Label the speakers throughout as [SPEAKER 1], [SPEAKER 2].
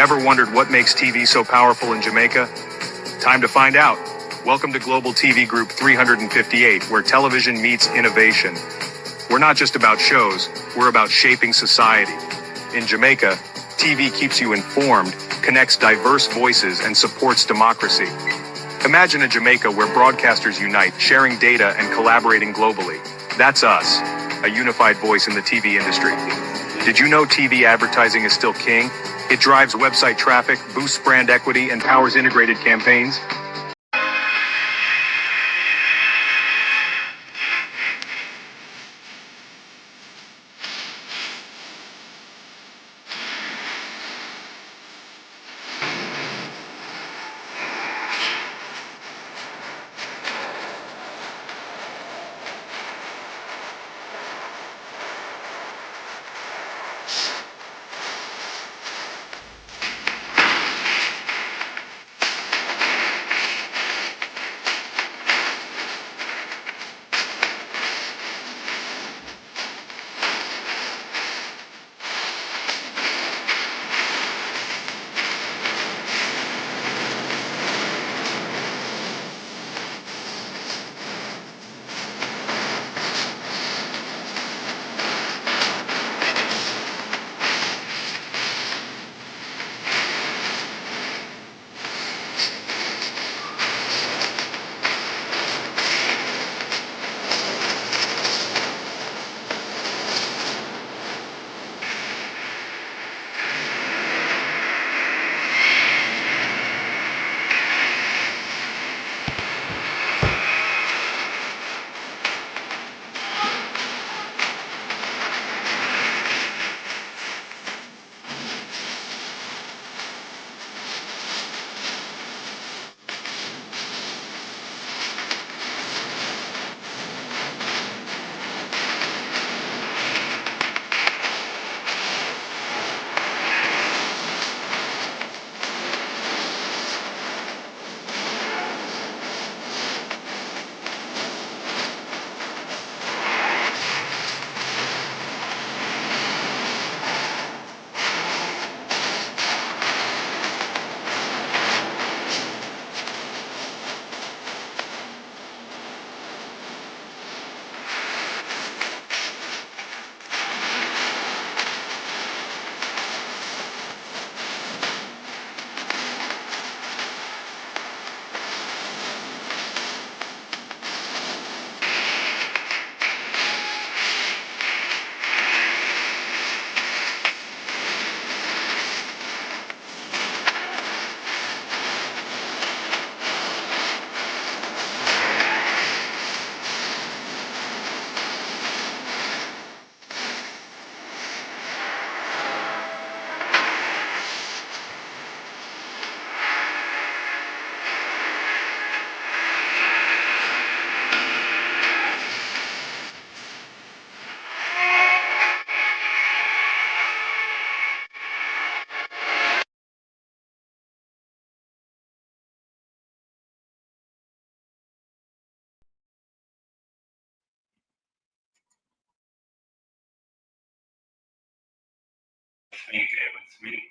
[SPEAKER 1] Ever wondered what makes TV so powerful in Jamaica? Time to find out. Welcome to Global TV Group 358, where television meets innovation. We're not just about shows, we're about shaping society. In Jamaica, TV keeps you informed, connects diverse voices, and supports democracy. Imagine a Jamaica where broadcasters unite, sharing data and collaborating globally. That's us, a unified voice in the TV industry. Did you know TV advertising is still king? It drives website traffic, boosts brand equity, and powers integrated campaigns.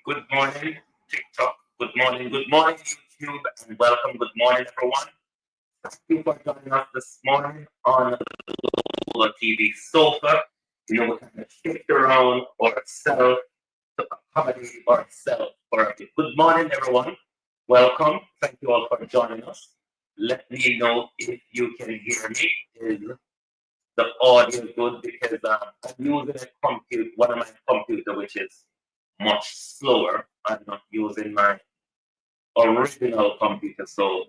[SPEAKER 2] Good morning, TikTok. Good morning, YouTube, and welcome. Good morning, everyone. Thank you for joining us this morning on the TV sofa. We kind of shift around ourselves to accommodate ourselves for a bit. Good morning, everyone. Welcome. Thank you all for joining us. Let me know if you can hear me. Is the audio good? Because I'm using one of my computer, which is much slower. I'm not using my original computer, so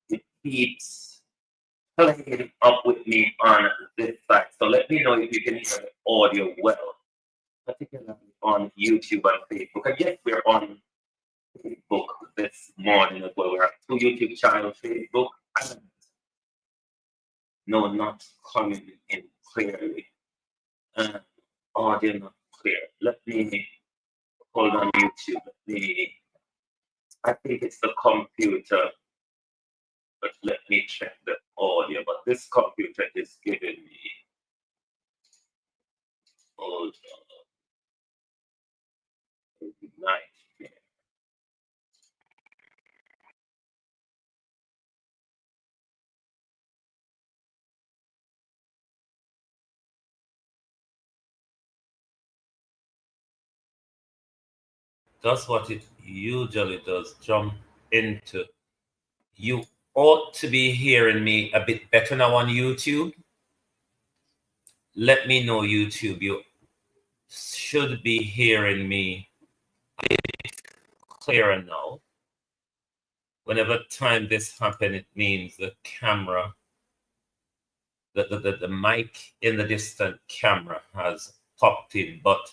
[SPEAKER 2] it keeps playing up with me on this side. So let me know if you can hear the audio well, particularly on YouTube and Facebook. And yes, we're on Facebook this morning as well. We have two YouTube channels, Facebook and no, not coming in clearly. Audio not clear. Let me hold on YouTube. I think it's the computer, but let me check the audio. But this computer is giving me. Hold on. Nightmare. does what it usually does, jump into. You ought to be hearing me a bit better now on YouTube. Let me know, YouTube. You should be hearing me a bit clearer now. Whenever time this happens, it means the camera, the mic in the distant camera has popped in, but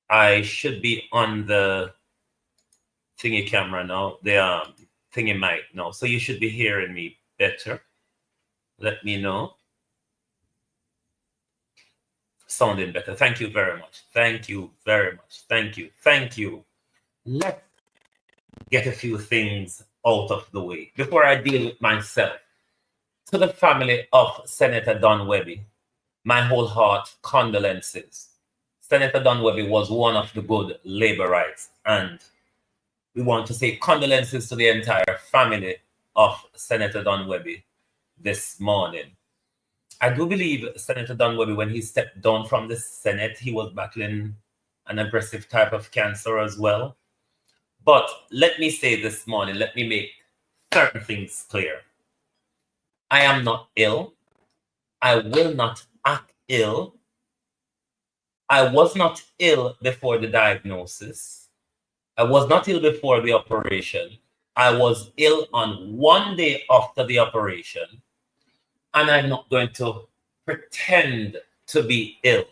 [SPEAKER 2] I should be on the thingy camera now, the thingy mic now. So you should be hearing me better. Let me know. Sounding better. Thank you very much. Thank you very much. Thank you. Thank you. Let's get a few things out of the way before I deal with myself. To the family of Senator Don Webby, my whole heart condolences. Senator Don Webby was one of the good labor rights, and we want to say condolences to the entire family of Senator Don Webby this morning. I do believe Senator Don Webby, when he stepped down from the Senate, he was battling an aggressive type of cancer as well. But let me say this morning, let me make certain things clear. I am not ill. I will not act ill. I was not ill before the diagnosis. I was not ill before the operation. I was ill on one day after the operation. And I'm not going to pretend to be ill.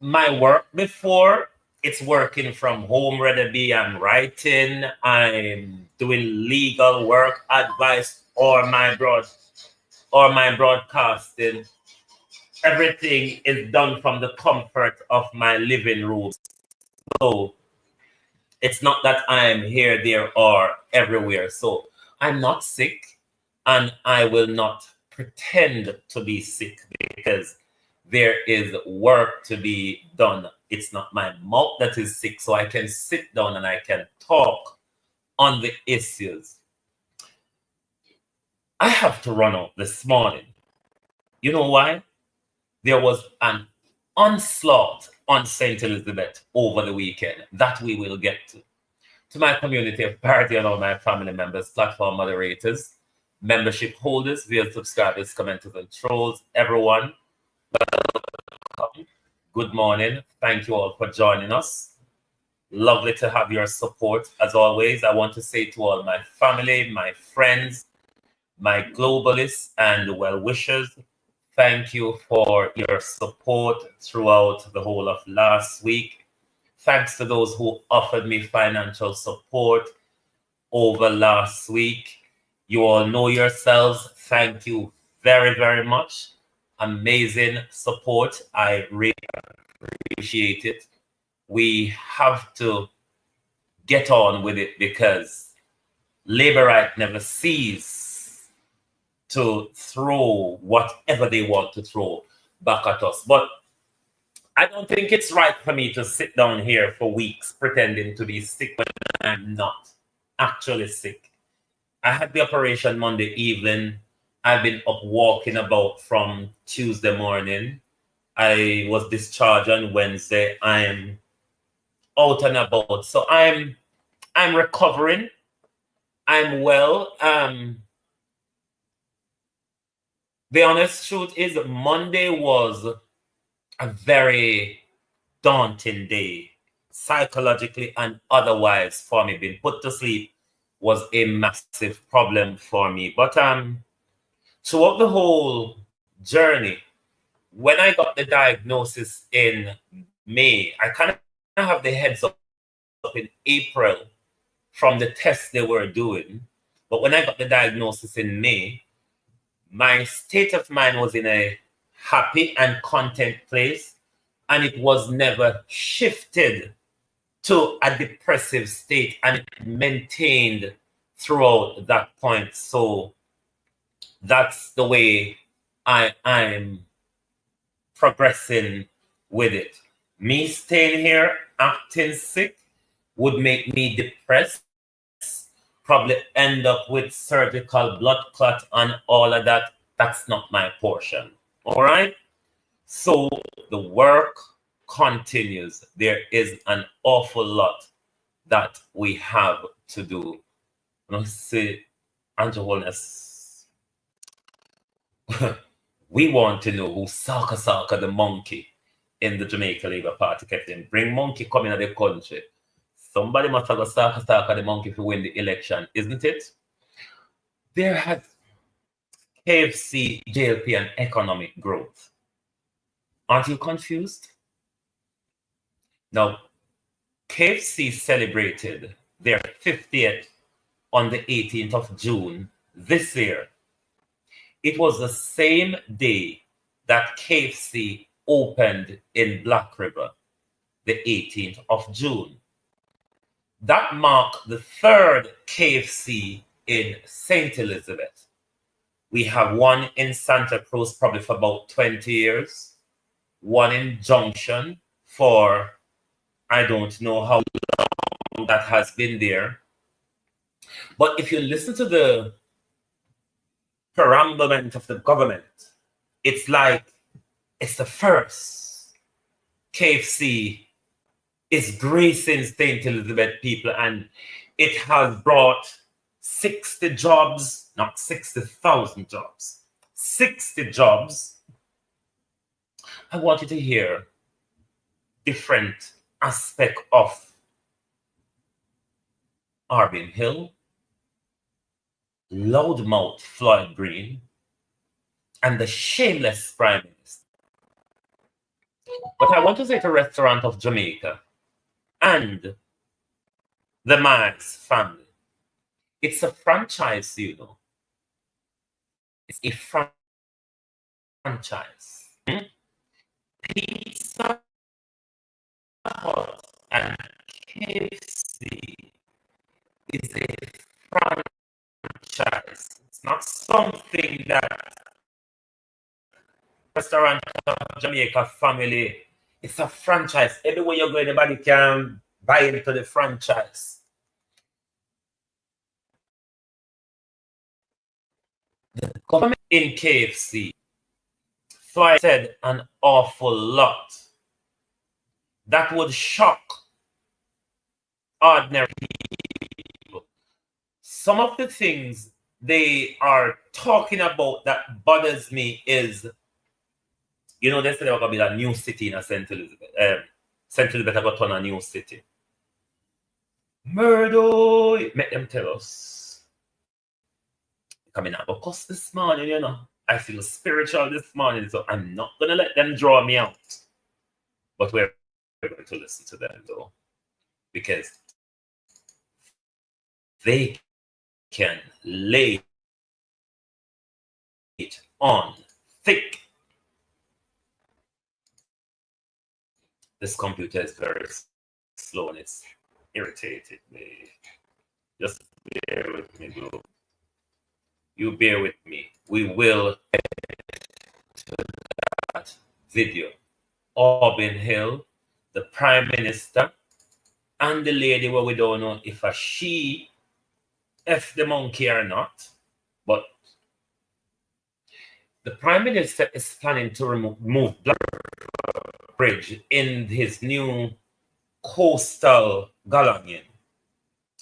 [SPEAKER 2] My work before, it's working from home, whether be I'm writing, I'm doing legal work, advice, or my broadcasting. Everything is done from the comfort of my living room. So it's not that I'm here, there, or everywhere. So I'm not sick, and I will not pretend to be sick because there is work to be done. It's not my mouth that is sick, so I can sit down and I can talk on the issues. I have to run out this morning. You know why? There was an onslaught on St. Elizabeth over the weekend that we will get to. To my community of parity and all my family members, platform moderators, membership holders, real subscribers, commenters, and trolls, everyone, welcome. Good morning. Thank you all for joining us. Lovely to have your support. As always, I want to say to all my family, my friends, my globalists, and well-wishers, thank you for your support throughout the whole of last week. Thanks to those who offered me financial support over last week. You all know yourselves. Thank you very, very much. Amazing support. I really appreciate it. We have to get on with it because labor right never cease to throw whatever they want to throw back at us. But I don't think it's right for me to sit down here for weeks pretending to be sick when I'm not actually sick. I had the operation Monday evening. I've been up walking about from Tuesday morning. I was discharged on Wednesday. I'm out and about. So I'm recovering. I'm well. The honest truth is Monday was a very daunting day, psychologically and otherwise for me. Being put to sleep was a massive problem for me. But throughout the whole journey, when I got the diagnosis in May, I kind of have the heads up in April from the tests they were doing. But when I got the diagnosis in May, my state of mind was in a happy and content place, and it was never shifted to a depressive state, and it maintained throughout that point. So that's the way I'm progressing with it. Me staying here acting sick would make me depressed, probably end up with surgical blood clot and all of that. That's not my portion. All right. So the work, continues, there is an awful lot that we have to do. Let's say, Andrew Holness, we want to know who Saka the monkey in the Jamaica Labour Party kept him. Bring monkey coming in the country. Somebody must have a Saka the monkey to win the election, isn't it? There has KFC, JLP, and economic growth. Aren't you confused? Now, KFC celebrated their 50th on the 18th of June this year. It was the same day that KFC opened in Black River, the 18th of June. That marked the third KFC in St. Elizabeth. We have one in Santa Cruz probably for about 20 years, one in Junction for I don't know how long that has been there. But if you listen to the perambulation of the government, it's like it's the first KFC is gracing St. Elizabeth people, and it has brought 60 jobs, not 60,000 jobs, 60 jobs. I want you to hear different aspect of Arbin Hill, loudmouth Floyd Green, and the shameless Prime Minister. But I want to say to Restaurant of Jamaica and the Marx family, it's a franchise, you know. It's a franchise. Pizza Hut and KFC is a franchise. It's not something that Restaurant of Jamaica family. It's a franchise. Everywhere you go, anybody can buy into the franchise. The government in KFC, Floyd said an awful lot that would shock ordinary people. Some of the things they are talking about that bothers me is, you know, they said they were going to be a new city in St. Elizabeth. St. Elizabeth got on a new city. Murdo, make them tell us. Coming out of course this morning, you know. I feel spiritual this morning, so I'm not going to let them draw me out. But we're going to listen to them, though, because they can lay it on thick. This computer is very slow and it's irritated me. Just bear with me, bro. You bear with me. We will get to that video. Arbin Hill, the Prime Minister, and the lady where we don't know if a she F the monkey or not, but the Prime Minister is planning to remove Black Bridge in his new coastal galleon.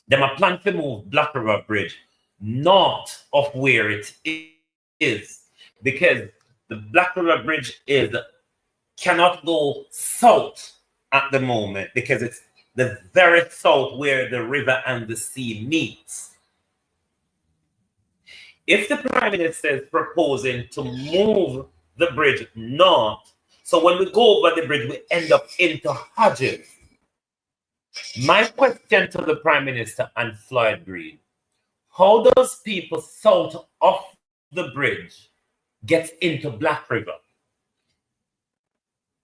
[SPEAKER 2] They are planning to move Black River Bridge north of where it is, because the Black River Bridge cannot go south at the moment because it's the very south where the river and the sea meets. If the Prime Minister is proposing to move the bridge north, so when we go over the bridge, we end up into Hodges. My question to the Prime Minister and Floyd Green, how does people south of the bridge get into Black River?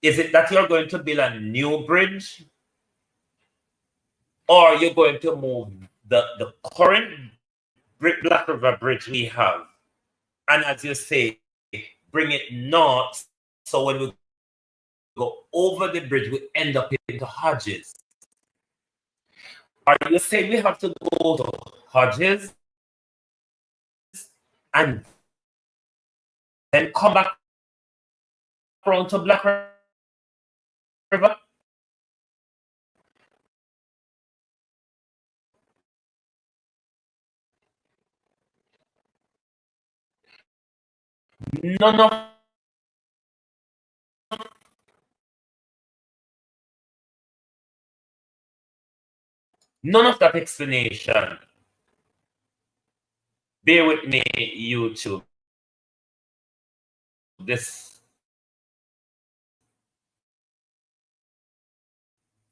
[SPEAKER 2] Is it that you're going to build a new bridge? Or you're going to move the current Black River Bridge we have, and as you say, bring it north, so when we go over the bridge, we end up into Hodges? Are you saying we have to go to Hodges and then come back around to Black river. None of that explanation. Bear with me, YouTube. This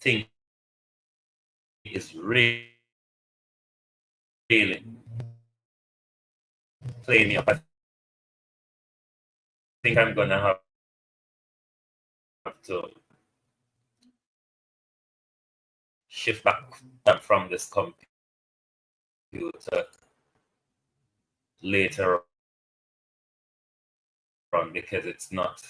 [SPEAKER 2] thing is really playing me up. I think I'm gonna have to shift back from this computer later on because it's not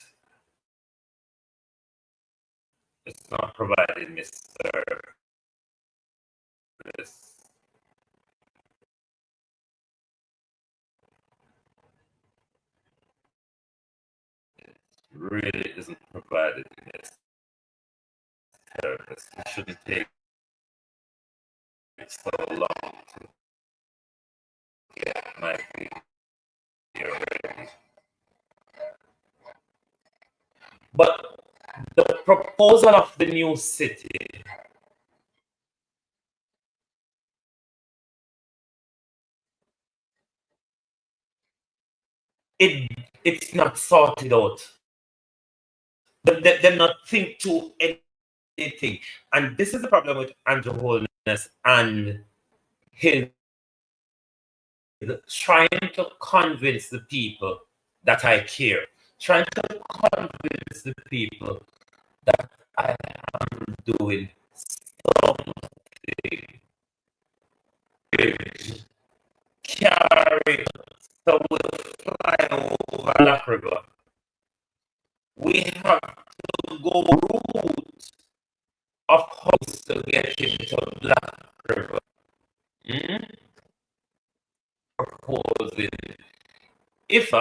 [SPEAKER 2] providing me service. It really isn't providing me service. It shouldn't take so long to get my video ready. But the proposal of the new city it's not sorted out. They're not think to anything. And this is the problem with Andrew Holness and his trying to convince the people that I care. Trying to convince the people that I am doing something which carry so we'll fly over Black River. We have to go route of how to get into Black River. Proposing if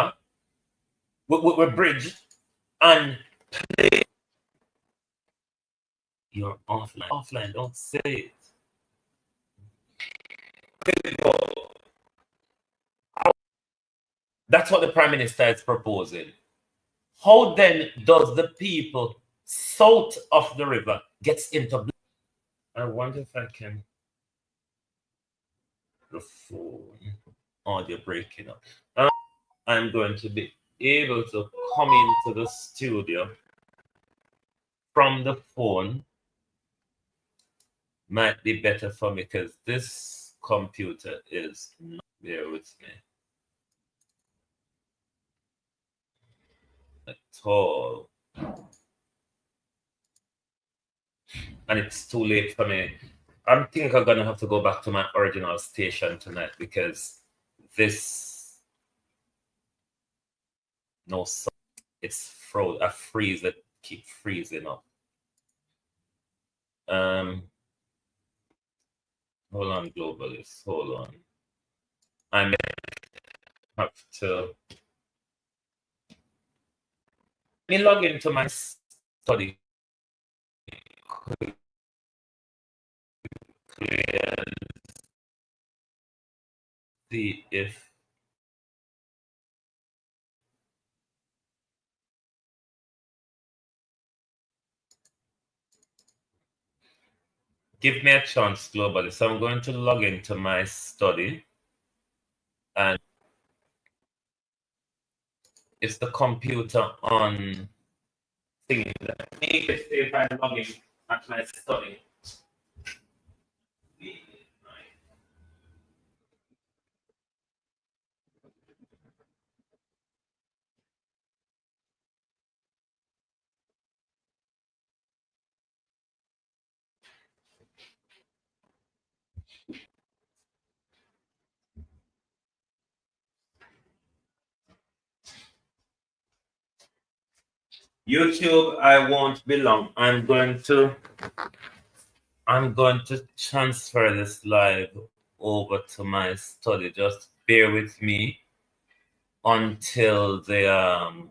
[SPEAKER 2] we bridge and play. You're offline, don't say it. That's what the Prime Minister is proposing. How then does the people south of the river gets into? I wonder if I can. The phone audio breaking up. I'm going to be able to come into the studio from the phone. Might be better for me because this computer is not there with me at all. And it's too late for me. I think I'm gonna have to go back to my original station tonight because this it's froze. I freeze it, keep freezing up. Hold on, Globalist. Hold on. I may have to. Let me log into my study. And see if give me a chance, Globally. So I'm going to log into my study, and it's the computer on thing. Let me see if I log in at my study. YouTube, I won't be long. I'm going to transfer this live over to my study. Just bear with me until the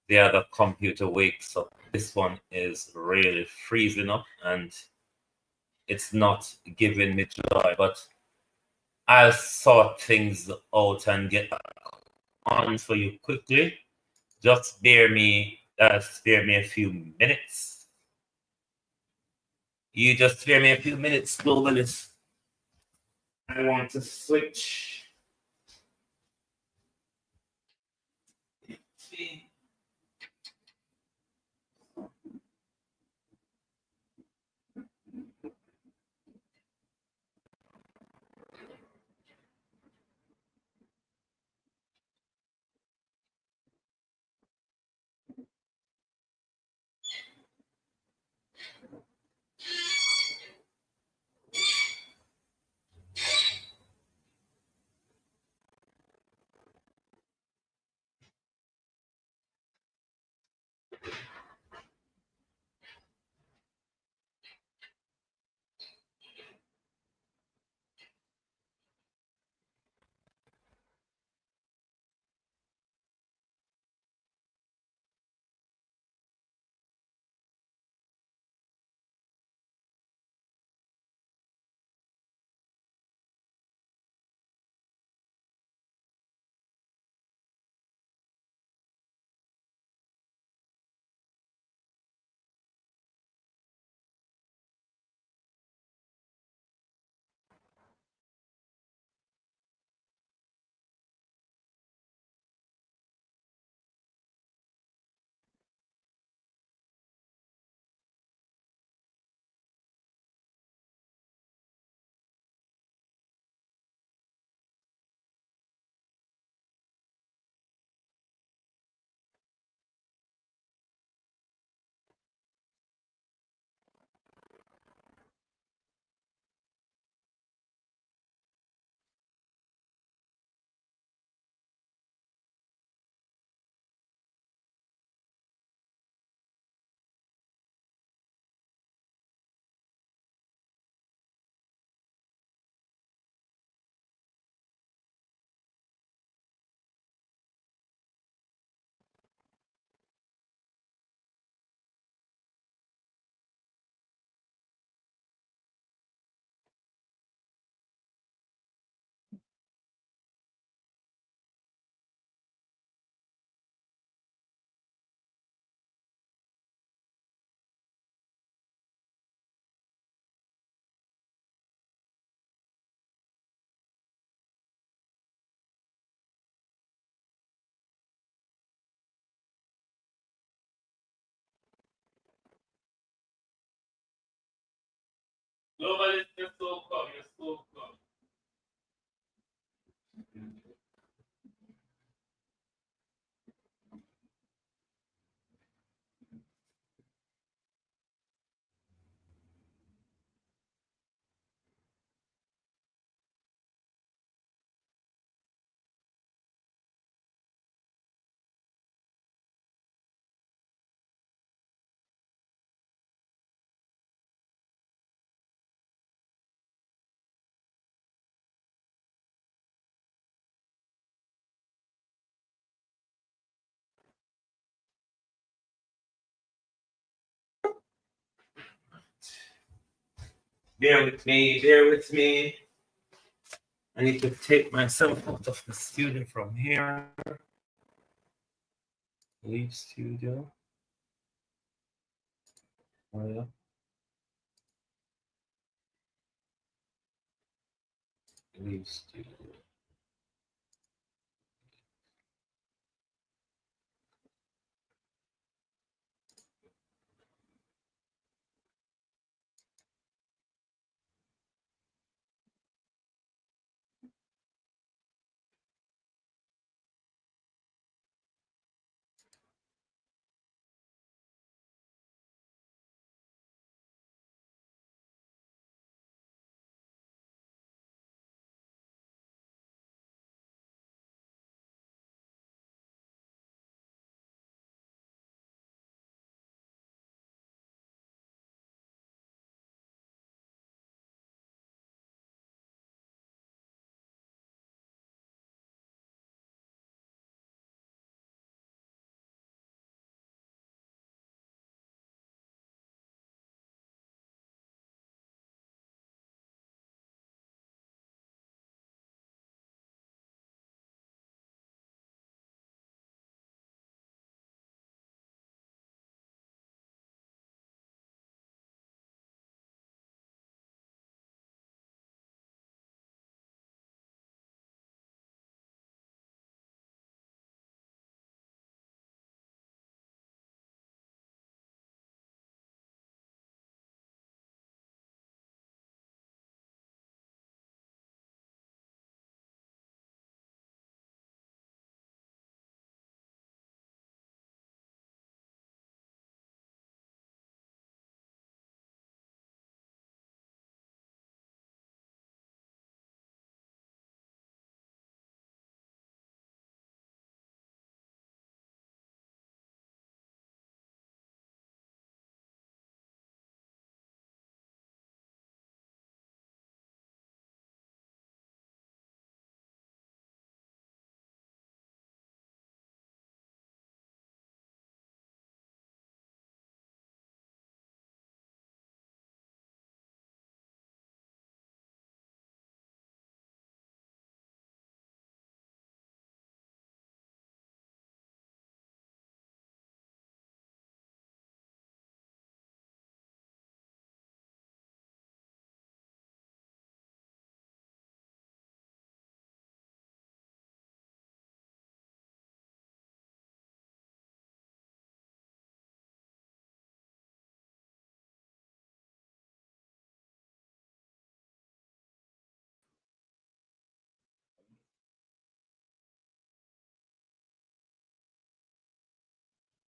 [SPEAKER 2] the other computer wakes up. This one is really freezing up and it's not giving me joy, but I'll sort things out and get on for you quickly. Just spare me a few minutes. You just spare me a few minutes, Globalist. I want to switch. See. Globalist, you're so calm, you're so calm. Bear with me, bear with me. I need to take myself out of the studio from here. Leave studio. Oh, yeah. Leave studio.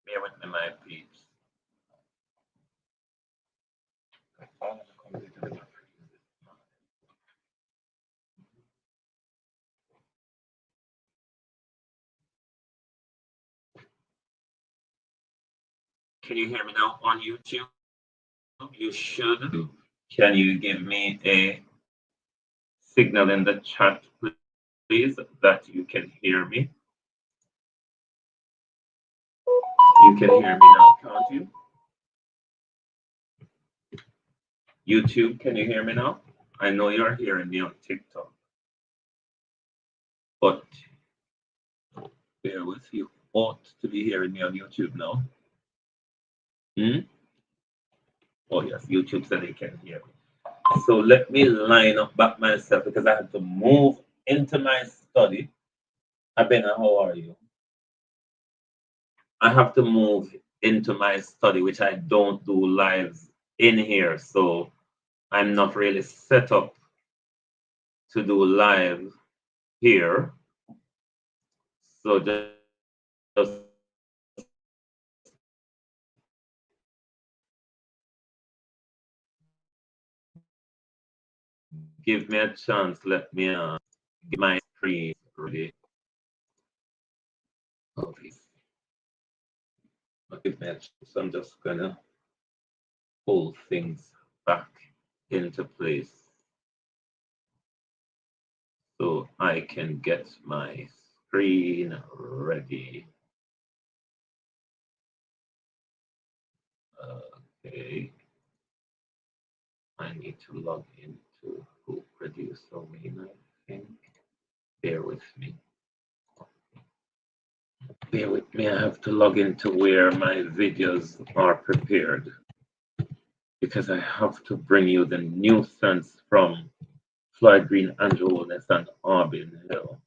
[SPEAKER 2] Bear with me, my peeps. Can you hear me now on YouTube? You should. Can you give me a signal in the chat, please, that you can hear me? You can hear me now, can't you? YouTube, can you hear me now? I know you're hearing me on TikTok, but bear with you. Ought to be hearing me on YouTube now. Oh yes, YouTube said they can hear me. So let me line up back myself because I have to move into my study. Abena, how are you? I have to move into my study, which I don't do lives in here. So I'm not really set up to do live here. So just give me a chance. Let me get my screen ready. Oh, please. Give me a chance. I'm just gonna pull things back into place so I can get my screen ready. Okay. I need to log into who produced domain, I think. Bear with me. Bear with me, I have to log into where my videos are prepared because I have to bring you the nuisance from Floyd Green, Andrew Holness, and Arbin Hill.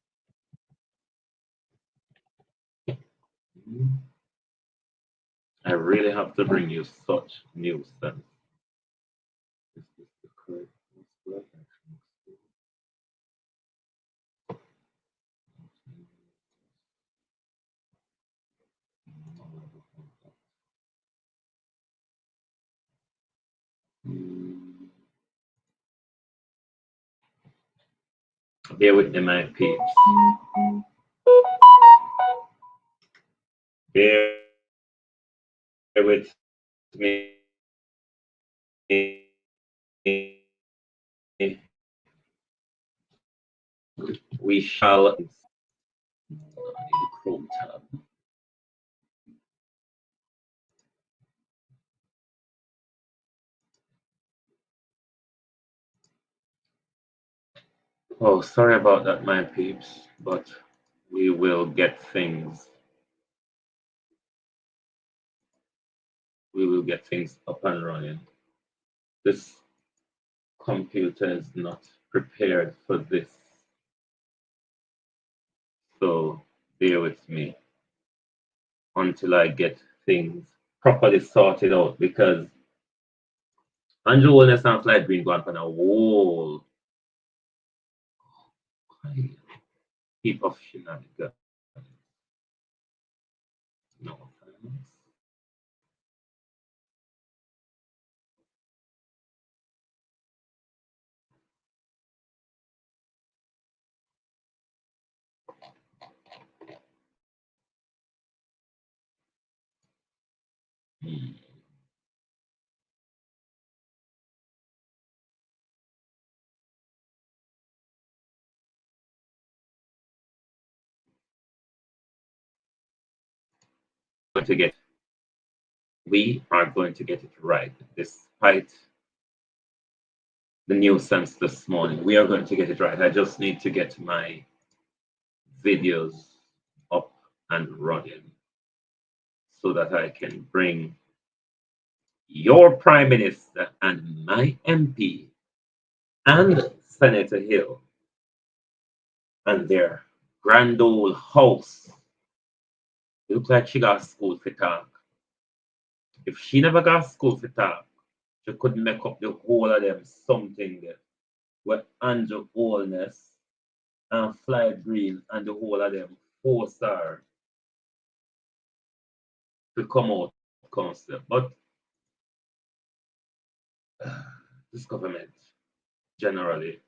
[SPEAKER 2] I really have to bring you such nuisance. Is this the correct password? Bear with me, my peeps. Bear with me. We shall. Chrome tab. Oh, sorry about that, my peeps, but we will get things. We will get things up and running. This computer is not prepared for this. So bear with me until I get things properly sorted out because Andrew Holness and Floyd Green go on for a whole heap of shenanigans. No thanks. We are going to get it right despite the nuisance this morning. We are going to get it right. I just need to get my videos up and running so that I can bring your Prime Minister and my MP and Senator Hill and their grand old house. It looks like she got school for talk. If she never got school for talk, she could make up the whole of them something there. Where Andrew Holness and Floyd Green and the whole of them 4-star to come out council. But this government generally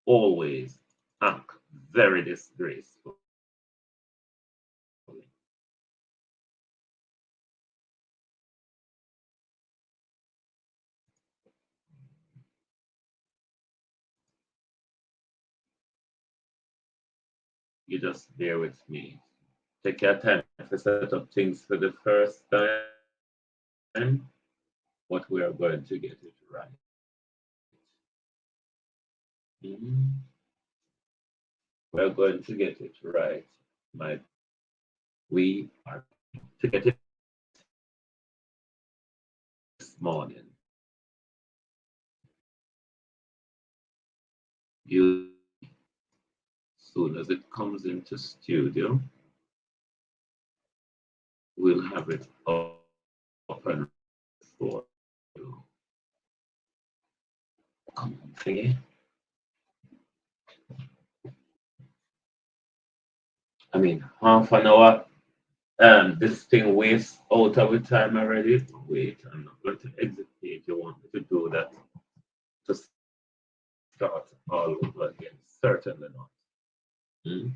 [SPEAKER 2] always act very disgraceful. You just bear with me. Take your time to set up things for the first time, but we are going to get it right. Mhm. We're going to get it right, my. We are to get it this morning. You, soon as it comes into studio, we'll have it up and for you. Come on, thingy. I mean, half an hour. This thing wastes out of the time already. Wait, I'm not going to exit if you want me to do that. To start all over again. Certainly not. Hmm?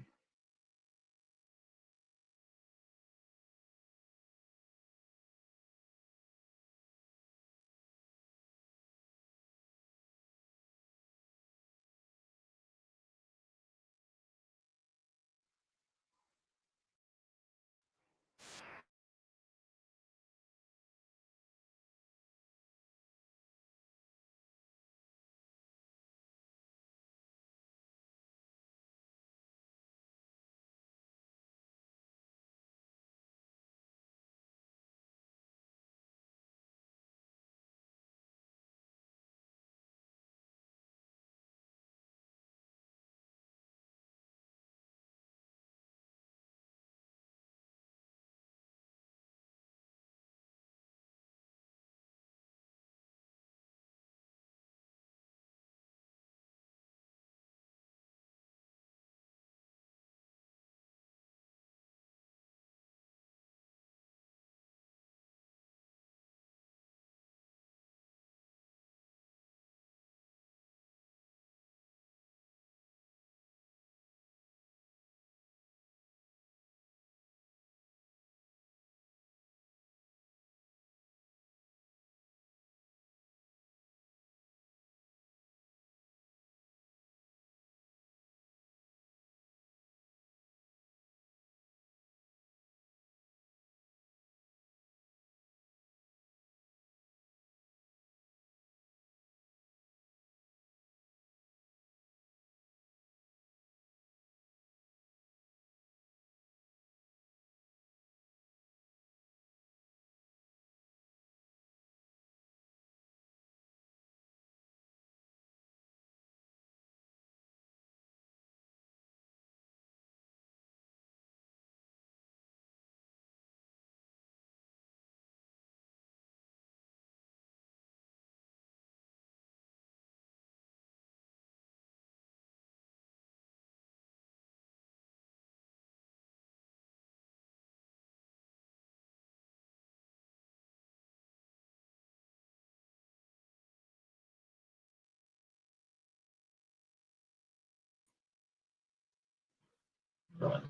[SPEAKER 2] Right.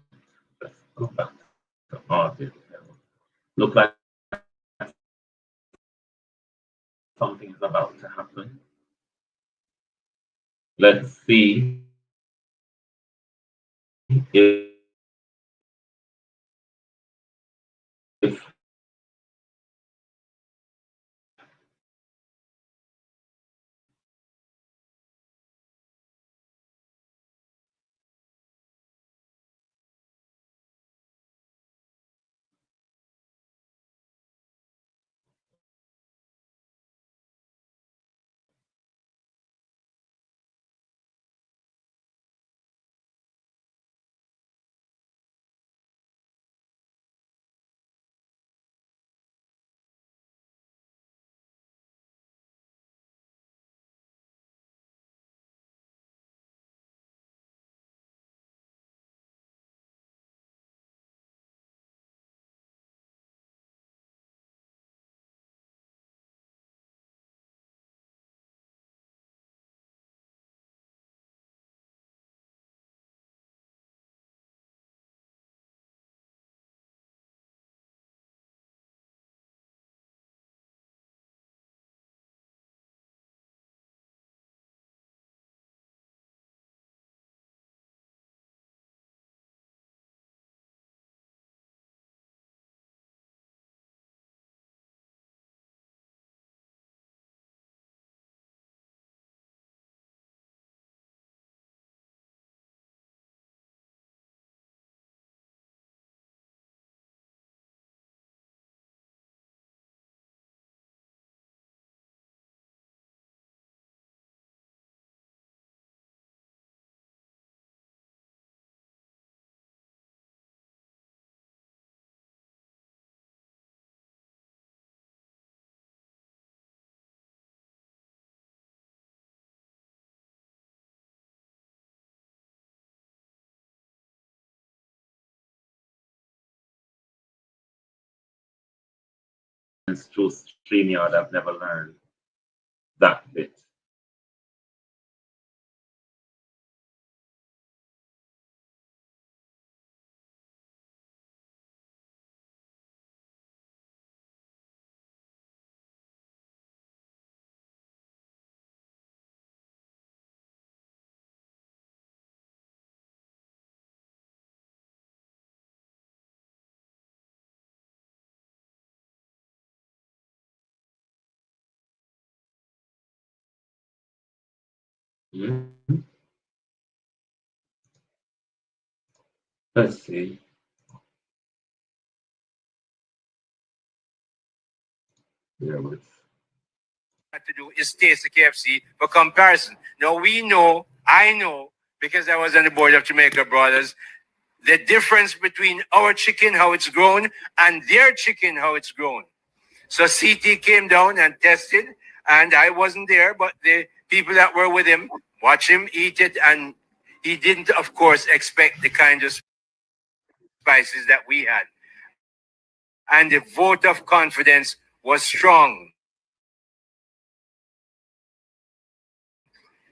[SPEAKER 2] Let's go back to artist level. Look like something is about to happen. Let's see if through StreamYard, I've never learned that bit. Let's see.
[SPEAKER 3] To do is taste the KFC for comparison. Now I know, because I was on the board of Jamaica Brothers, the difference between our chicken, how it's grown, and their chicken, how it's grown. So CT came down and tested, and I wasn't there, but the people that were with him watch him eat it, and he didn't, of course, expect the kind of spices that we had. And the vote of confidence was strong.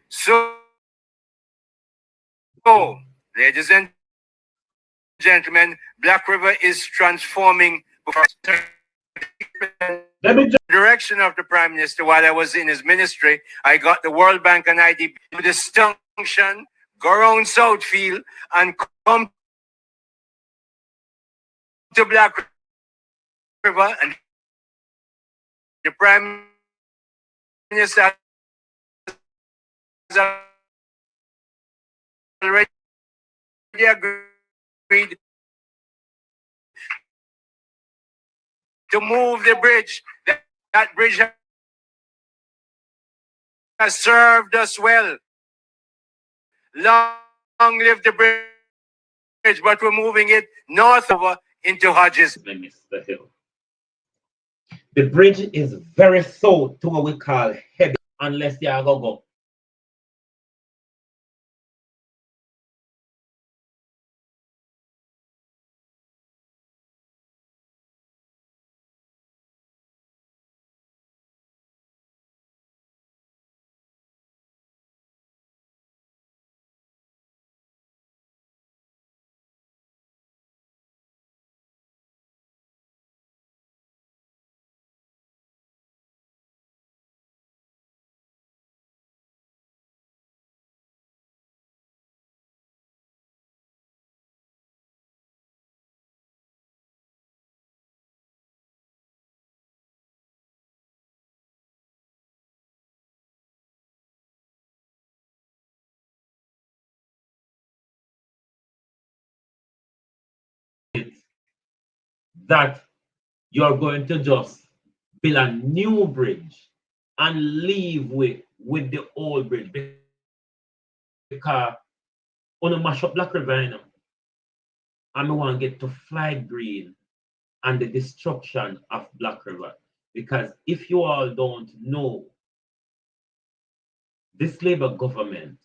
[SPEAKER 3] So, ladies and gentlemen, Black River is transforming the direction of the Prime Minister. While I was in his ministry, I got the World Bank and IDB with distinction, go around Southfield and come to Black River, and the Prime Minister has already agreed to move the bridge. That bridge has served us well. Long live the bridge, but we're moving it north over into Hodges.
[SPEAKER 2] Mr. Hill. The bridge is very south to what we call heavy, unless you are going to go. That you're going to just build a new bridge and leave with the old bridge, because on a mash up Black River, you know, and I want to get to Fly Green and the destruction of Black River. Because if you all don't know, this Labour government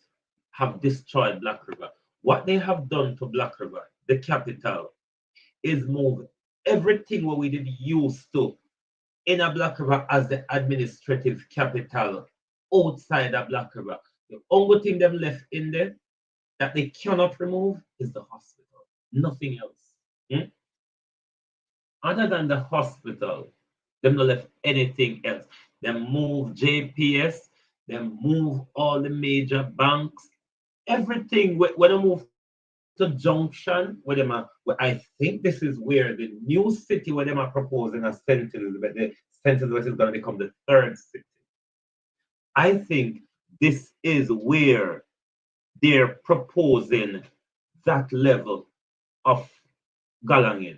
[SPEAKER 2] have destroyed Black River. What they have done to Black River, the capital, is move everything what we did used to in a Black River as the administrative capital outside of Black River. The only thing them left in there that they cannot remove is the hospital. Nothing else. Other than the hospital, them not left anything else. They move JPS, they move all the major banks, everything. When they move to Junction, where them are, where I think this is where the new city where them are proposing a St. Elizabeth, the St. Elizabeth is going to become the third city. I think this is where they're proposing that level of Galangin.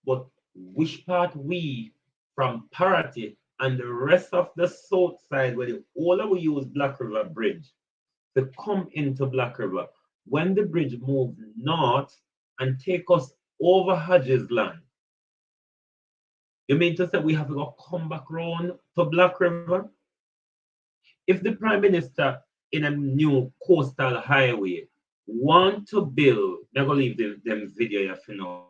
[SPEAKER 2] But which part we from Parity and the rest of the south side where the older we use Black River Bridge to come into Black River, when the bridge moves north and take us over Hodges land, you mean to say we have to go come back round to Black River? If the Prime Minister in a new coastal highway want to build, they're going to leave them video here for now.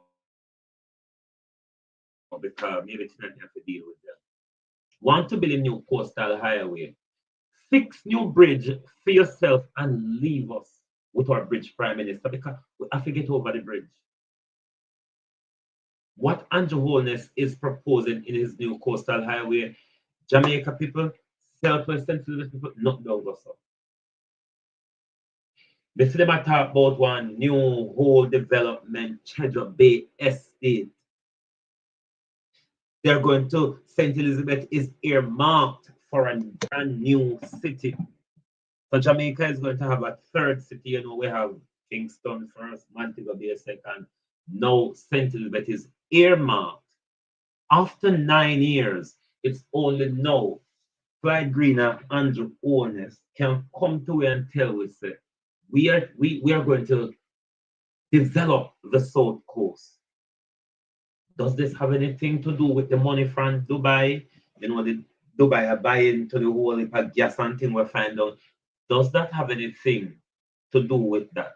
[SPEAKER 4] because maybe tonight you have to deal with them. Want to build a new coastal highway. Fix new bridge for yourself and leave us with our bridge prime minister because we have to get over the bridge. What Andrew Holness is proposing in his new coastal highway, Jamaica people, Southwest Central people, not down go so. Before them I talk about one new whole development, Treasure Bay Estate. They're going to, St. Elizabeth is earmarked for a brand new city. So Jamaica is going to have a third city. You know, we have Kingston first, Montego Bay second. Now St. Elizabeth is earmarked. After 9 years, it's only now Clyde Green and Andrew Holness can come to and tell us that we are going to develop the South Coast. Does this have anything to do with the money from Dubai? You know, the Dubai are buying to the whole heap of gas and thing we find out. Does that have anything to do with that?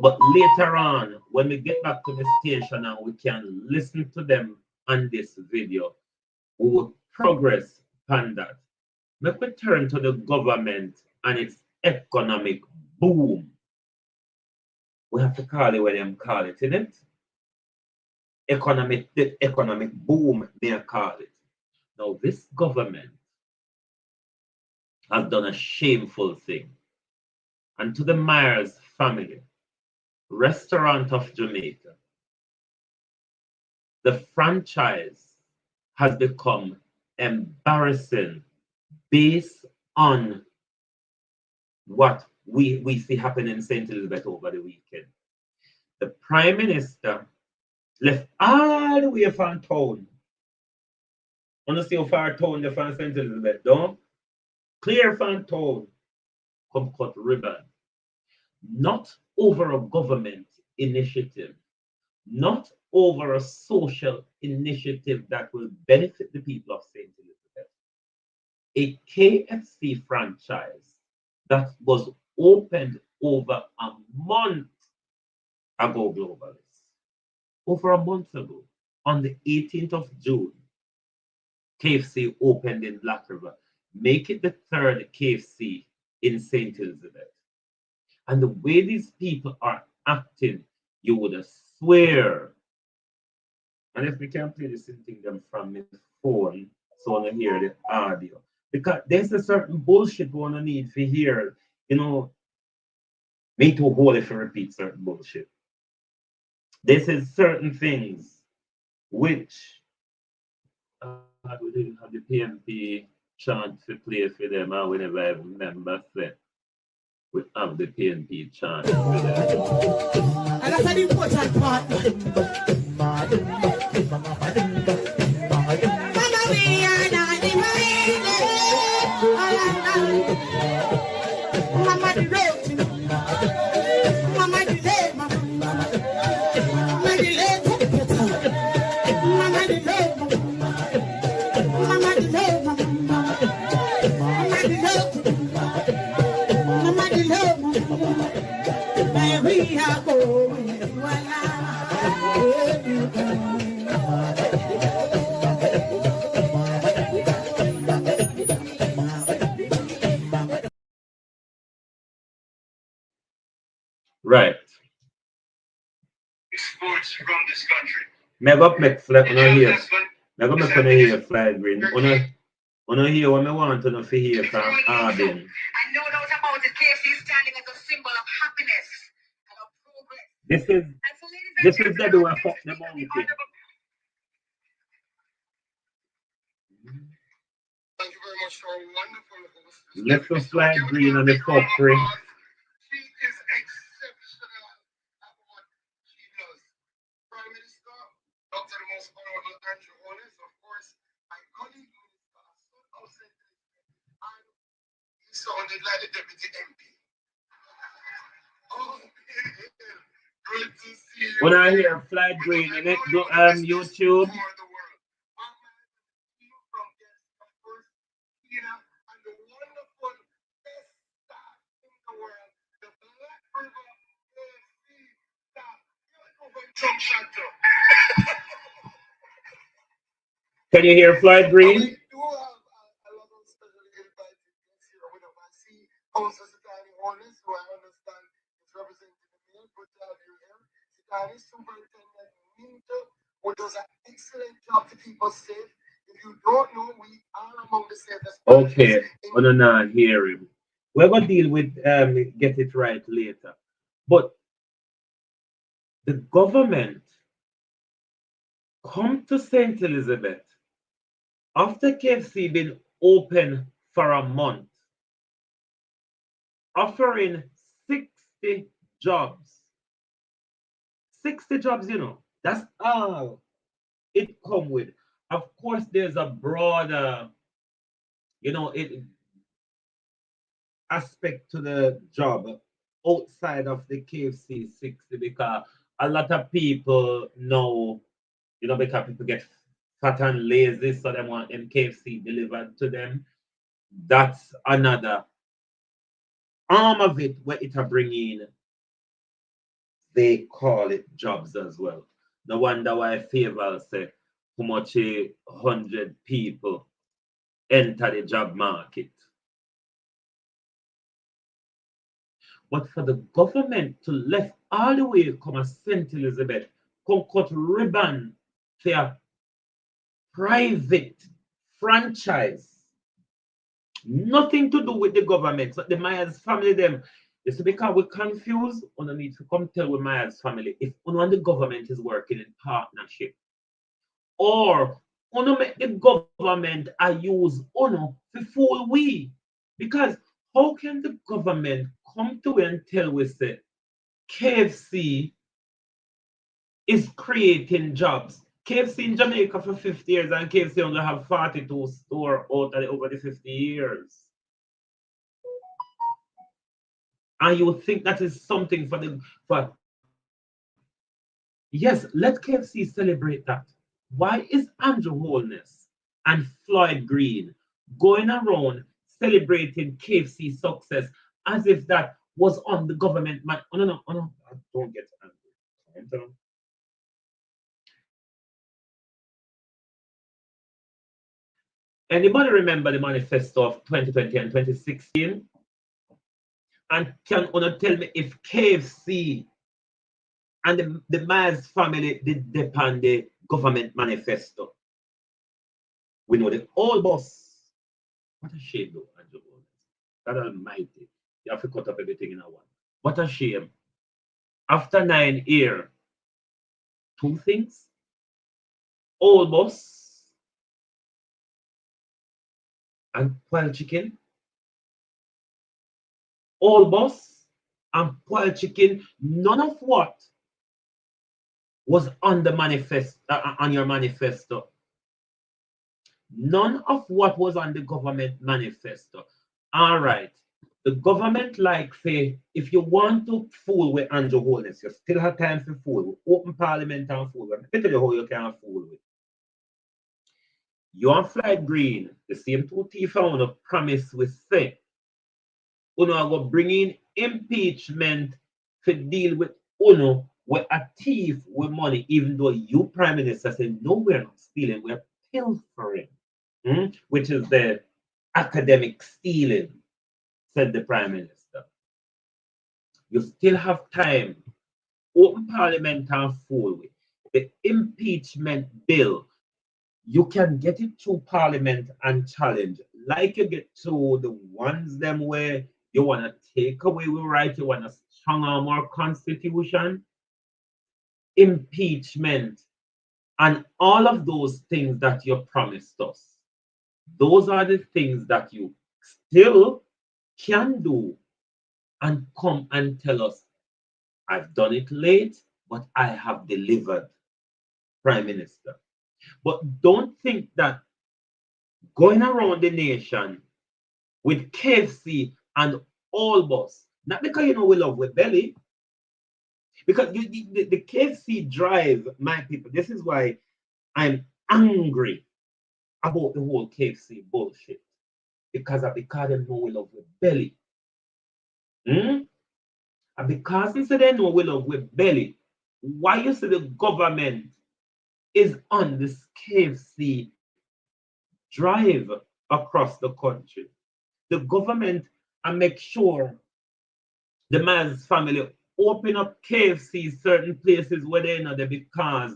[SPEAKER 4] But later on, when we get back to the station and we can listen to them on this video, we will progress on that. Let me turn to the government and its economic boom. We have to call it what them call it, isn't it? The economic boom, they call it. Now, this government has done a shameful thing. And to the Myers family, Restaurant of Jamaica, the franchise has become embarrassing based on what we see happening in St. Elizabeth over the weekend. The Prime Minister left all the way from town. Want to see how far town the from St. Elizabeth, don't? Clear from town, come cut ribbon. Not over a government initiative, not over a social initiative that will benefit the people of St. Elizabeth. A KFC franchise that was opened over a month ago, globalists. Over a month ago, on the 18th of June, KFC opened in Black River. Make it the third KFC in St. Elizabeth. And the way these people are acting, you would swear. And if we can play this thing them from my phone, so I want to hear the audio. Because there's a certain bullshit we want to need to hear. You know, me too holy if I repeat certain bullshit. This is certain things which we didn't have the PMP chant to play for them, and whenever I remember that we have the PNP chant for them.
[SPEAKER 5] And that's an important part.
[SPEAKER 4] Right.
[SPEAKER 1] Exports from this country.
[SPEAKER 4] Meg up make flag on here. Meg up make on here flag green. On here what I want to know for here from Arbin.
[SPEAKER 6] I know those about it. KFC standing as a symbol of happiness and of progress.
[SPEAKER 4] This is the do I fuck the monkey.
[SPEAKER 6] Thank you very much for a wonderful host.
[SPEAKER 4] Left the flag green on the fuckery.
[SPEAKER 6] She is exceptional at what she does. Prime Minister, Dr. the Most Honorable Andrew Holness, of course, my colleague Minister, and he sounded like the Deputy MP. Oh, good to see you.
[SPEAKER 4] When I hear flag green in it, go YouTube. Can you hear Floyd Green?
[SPEAKER 6] We do have a lot of specially invited guests here with us. I see Council Sitani Honest, who I understand is representing the mayor. Good to have you here. Sitani Superintendent Minto, who does an excellent job to keep us safe. If you don't know, we are among the safest.
[SPEAKER 4] Okay, I don't know, hear him. We're going to deal with get it right later. But the government come to St. Elizabeth after KFC been open for a month, offering 60 jobs. 60 jobs, you know, that's all it come with. Of course, there's a broader, you know, aspect to the job outside of the KFC 60 because a lot of people know, you know, because people get fat and lazy, so they want them KFC delivered to them. That's another arm of it where it bring in, they call it jobs as well. No wonder why favor say how much 100 people enter the job market. But for the government to left all the way come a St. Elizabeth, come cut ribbon for a private franchise, nothing to do with the government. So the Myers family them, you see, because we're confused, we need to come tell with Myers family if one and the government is working in partnership. Or uno make the government use uno to fool we. Because how can the government come to and tell us that KFC is creating jobs? KFC in Jamaica for 50 years and KFC only have 42 stores out of over the 50 years. And you would think that is something for the yes, let KFC celebrate that. Why is Andrew Holness and Floyd Green going around celebrating KFC success as if that was on the government? Oh, no, I don't get angry. Calm down. Anybody remember the manifesto of 2020 and 2016? And can you tell me if KFC and the Myers family did depend the government manifesto? We know the old boss. What a shame, though, Andrew. God Almighty. You have to cut up everything in a one. What a shame. After 9 years, two things. Old boss and Poil Chicken. Old boss and Poil Chicken. None of what was on the manifesto, on your manifesto. None of what was on the government manifesto. All right. The government like say, if you want to fool with Andrew Holness, you still have time to fool with open parliament and fool with. Let me tell you how you can fool with. You and Floyd Green, the same two thief I want to promise with say, Uno are going to bring in impeachment to deal with Uno with a thief with money, even though you, Prime Minister, said, no, we're not stealing, we're pilfering, which is the academic stealing, said the Prime Minister. You still have time. Open Parliament and fool with. The impeachment bill, you can get it through Parliament and challenge, like you get to the ones them where you want to take away we right, you want to strong arm our constitution, impeachment, and all of those things that you promised us. Those are the things that you still can do and come and tell us, I've done it late, but I have delivered, Prime Minister. But don't think that going around the nation with KFC and all boss, not because you know we love with belly, because the KFC drive, my people, this is why I'm angry about the whole KFC bullshit. Because they know we love with belly. And because they know we love with belly, why you say the government is on this KFC drive across the country. The government and make sure the man's family open up KFC certain places where they're not there because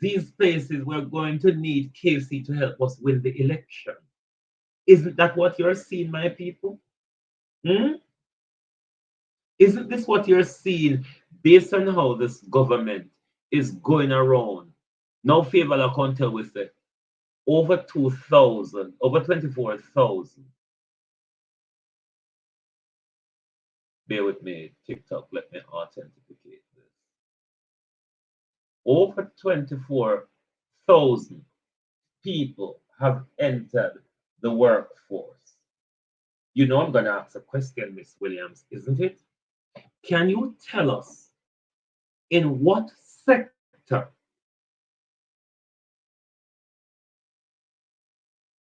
[SPEAKER 4] these places we're going to need KFC to help us win the election. Isn't that what you're seeing, my people? Hmm? Isn't this what you're seeing based on how this government is going around? No favor I can tell with it. Over 2,000, over 24,000. Bear with me, TikTok, let me authenticate this. Over 24,000 people have entered the workforce. You know I'm going to ask a question, Miss Williams, isn't it? Can you tell us in what sector,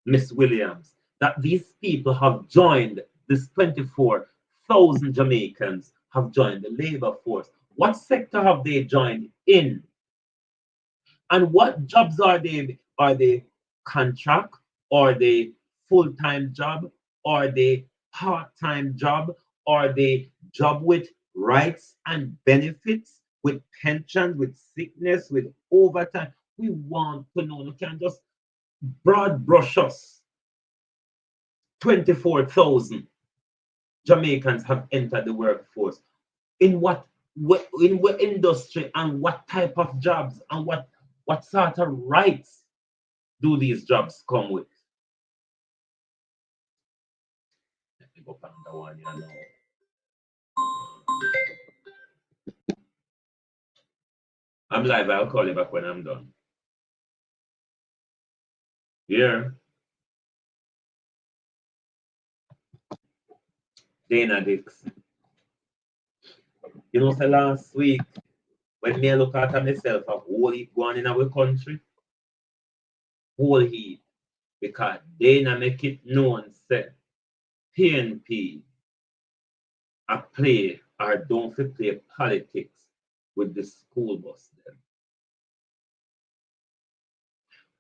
[SPEAKER 4] Miss Williams, that these people have joined, this 24,000 Jamaicans have joined the labor force? What sector have they joined in? And what jobs are they? Are they contract? Are they full-time job? Are they part-time job? Are they job with rights and benefits, with pension, with sickness, with overtime? We want to know. You can't just broad brush us. 24,000 Jamaicans have entered the workforce. In what industry and what type of jobs and what sort of rights do these jobs come with? Let me go back that one, you know. I'm live, I'll call you back when I'm done. Here. Dana Dix. You know, say last week, when me look at myself, a whole heap going in our country, whole heap, because Dana make it known, say, PNP a play or don't fit play politics with the school bus then.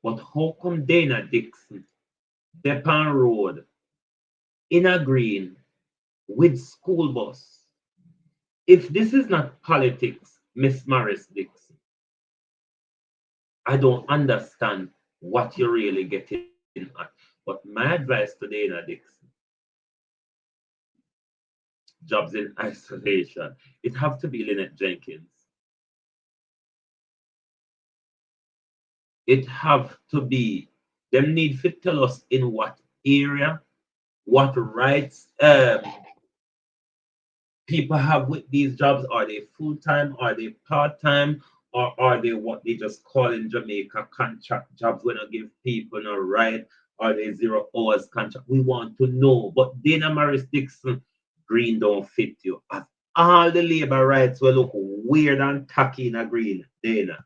[SPEAKER 4] But how come Dana Dixon, Depan Road, in a green, with school bus? If this is not politics, Miss Morris Dixon, I don't understand what you're really getting at. But my advice to Dana Dixon, jobs in isolation, it have to be Lynette Jenkins. It have to be, them need to tell us in what area, what rights people have with these jobs. Are they full-time? Are they part-time? Or are they what they just call in Jamaica contract jobs when I give people no right? Are they 0 hours contract? We want to know. But Dana Morris Dixon, green don't fit you. As all the labor rights will look weird and tacky in a green, Dana.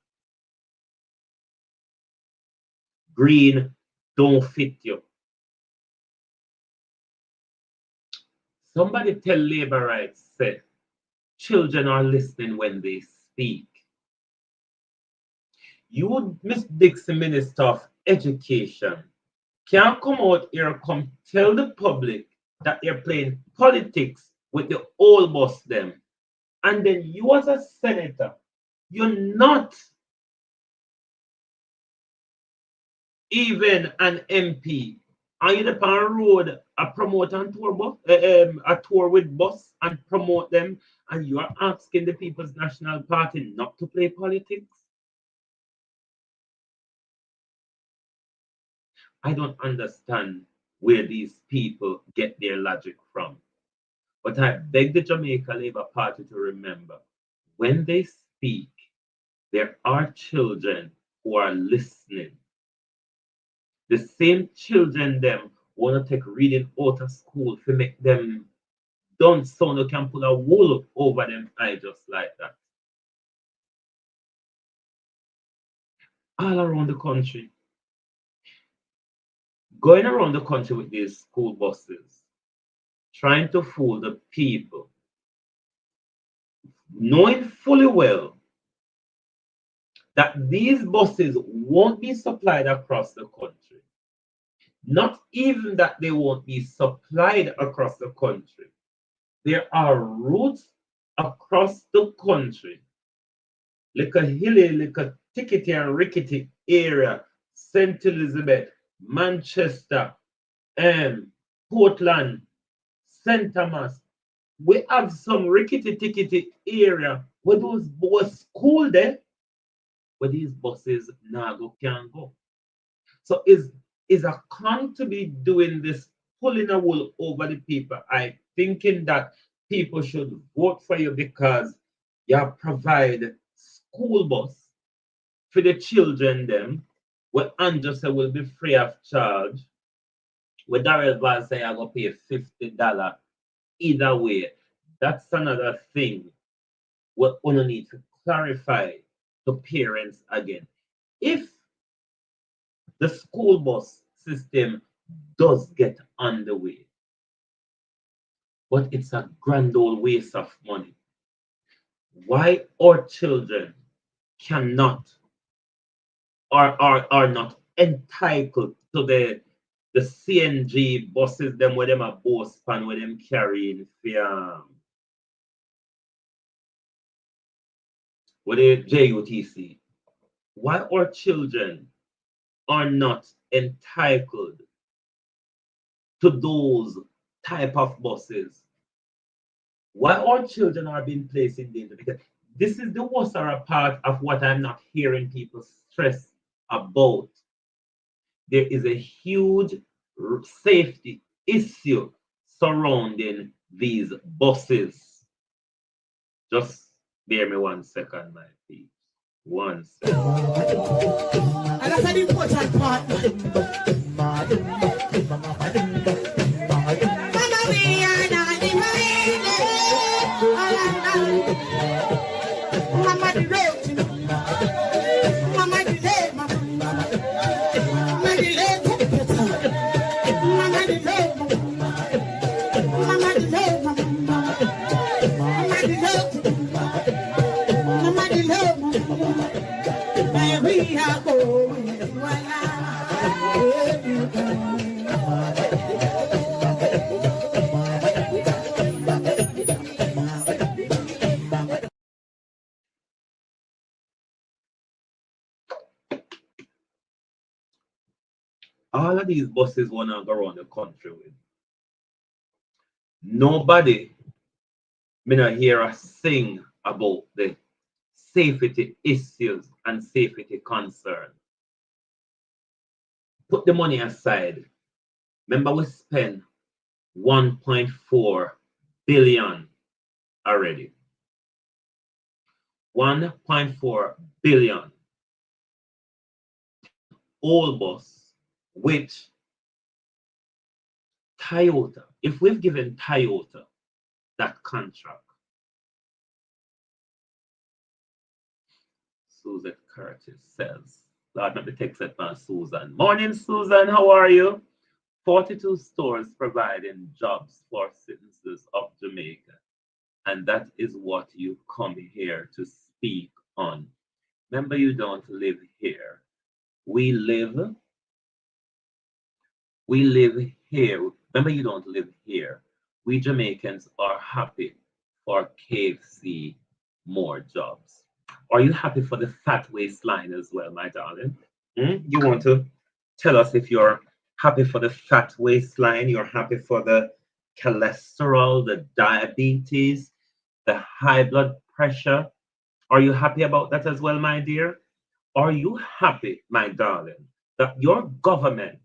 [SPEAKER 4] Green don't fit you. Somebody tell labor rights, say, children are listening when they speak. You, Miss Dixon, Minister of Education, can't come out here, come tell the public that they're playing politics with the old boss them. And then you as a senator, you're not even an MP. Are you the on road a promote and tour bus, a tour with bus and promote them, and you are asking the People's National Party not to play politics? I don't understand where these people get their logic from. But I beg the Jamaica Labour Party to remember, when they speak, there are children who are listening. The same children them want to take reading out of school to make them don't sound you can pull a wool over them eye just like that. All around the country. Going around the country with these school buses, trying to fool the people, knowing fully well that these buses won't be supplied across the country. Not even that they won't be supplied across the country. There are routes across the country, like a hilly, like a tickety and rickety area, St. Elizabeth, Manchester, Portland, St. Thomas. We have some rickety tickety area where those bus school there, where these buses now can go. So is a con to be doing this pulling a wool over the people? I thinking that people should vote for you because you provide school bus for the children them, where Andrew say will be free of charge. Where Darrell Val say I go pay $50. Either way, that's another thing we only need to clarify to parents again. If the school bus system does get underway, but it's a grand old waste of money, why our children cannot or are not entitled to the CNG buses them where them a bus span where them carrying with the JUTC? Why our children are not entitled to those type of buses? Why our children are being placed in danger? Because this is the worst part of what I'm not hearing people stress about. There is a huge safety issue surrounding these buses. Just bear me 1 second, my peeps. 1 second.
[SPEAKER 5] And that's an important part.
[SPEAKER 4] All of these buses want to go around the country with. Nobody, me not hear us sing about the safety issues and safety concerns. Put the money aside. Remember, we spent 1.4 billion already. 1.4 billion. Old bus, which Toyota, if we've given Toyota that contract, Susan Curtis says, Lord, let me text it from Susan. Morning, Susan, how are you? 42 stores providing jobs for citizens of Jamaica. And that is what you come here to speak on. Remember, you don't live here. We live here. Remember, you don't live here. We Jamaicans are happy for KFC more jobs. Are you happy for the fat waistline as well, my darling? You want to tell us if you're happy for the fat waistline, you're happy for the cholesterol, the diabetes, the high blood pressure? Are you happy about that as well, my dear? Are you happy, my darling, that your government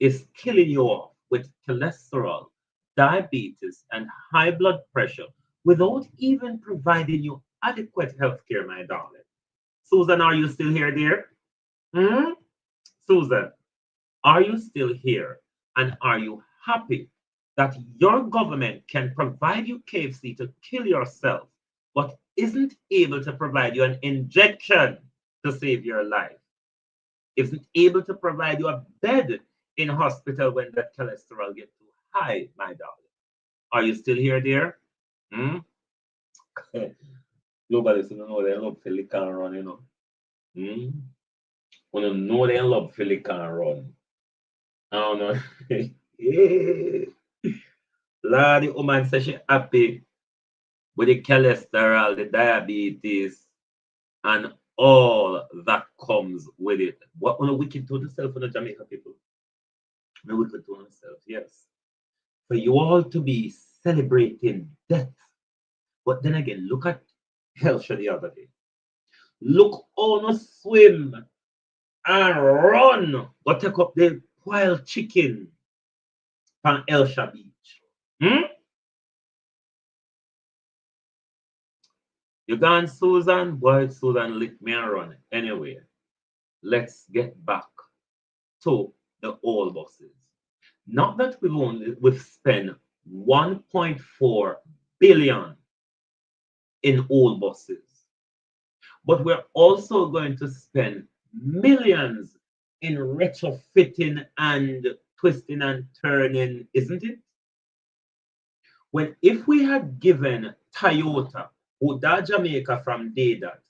[SPEAKER 4] is killing you off with cholesterol, diabetes, and high blood pressure without even providing you adequate health care, my darling? Susan, are you still here, dear? Susan, are you still here? And are you happy that your government can provide you KFC to kill yourself, but isn't able to provide you an injection to save your life? Isn't able to provide you a bed in hospital when that cholesterol gets too high, my darling? Are you still here, dear? Nobody should know they love Philly can run, you know. When you know they love Philly can run. I don't know. Lord, the woman says she happy with the cholesterol, the diabetes, and all that comes with it. What on a wicked to yourself in the Jamaica people? No wicked to yourself, yes. For you all to be celebrating death. But then again, look at Helsha the other day. Look on a swim and run. Go take up the wild chicken from Helsha Beach. Hmm? You gone, Susan? Boy, Susan lick me and run. Anyway, let's get back to the old buses. Not that we've spent 1.4 billion in old buses, but we're also going to spend millions in retrofitting and twisting and turning, isn't it? When if we had given Toyota, who that Jamaica from day that,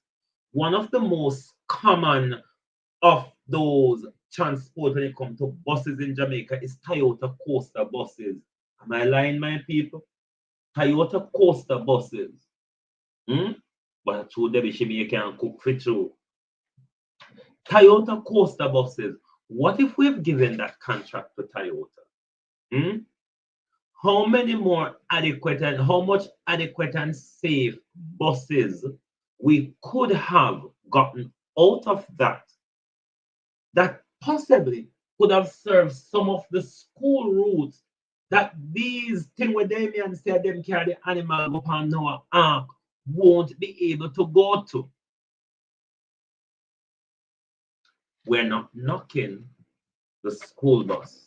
[SPEAKER 4] one of the most common of those transport when it comes to buses in Jamaica is Toyota Coaster buses. Am I lying, my people? Toyota Coaster buses. Hmm? But true, Debbie Shimi, can cook for true. Toyota Coaster buses. What if we've given that contract to Toyota? Hmm? How many more adequate and how much adequate and safe buses we could have gotten out of that possibly could have served some of the school routes that these thing where Damien said them carry the animal upon Noah Ark won't be able to go to. We're not knocking the school bus.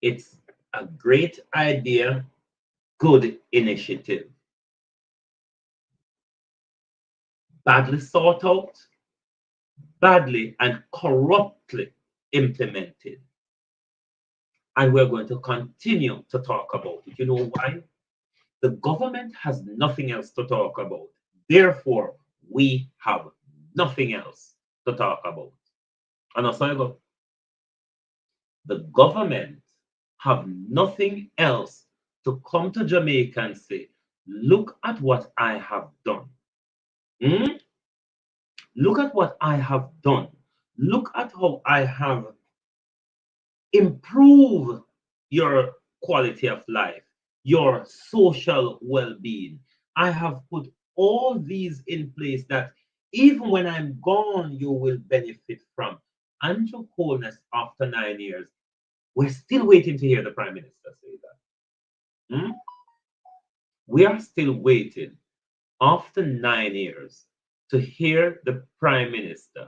[SPEAKER 4] It's a great idea, good initiative. Badly thought out, badly and corruptly implemented. And we're going to continue to talk about it. You know why? The government has nothing else to talk about. Therefore, we have nothing else to talk about. And also, I go, the government have nothing else to come to Jamaica and say, look at what I have done. Hmm? Look at what I have done. Look at how I have improved your quality of life, your social well-being. I have put all these in place that even when I'm gone, you will benefit from. Andrew Holness, after 9 years, we're still waiting to hear the Prime Minister say that. Hmm? We are still waiting after 9 years to hear the Prime Minister.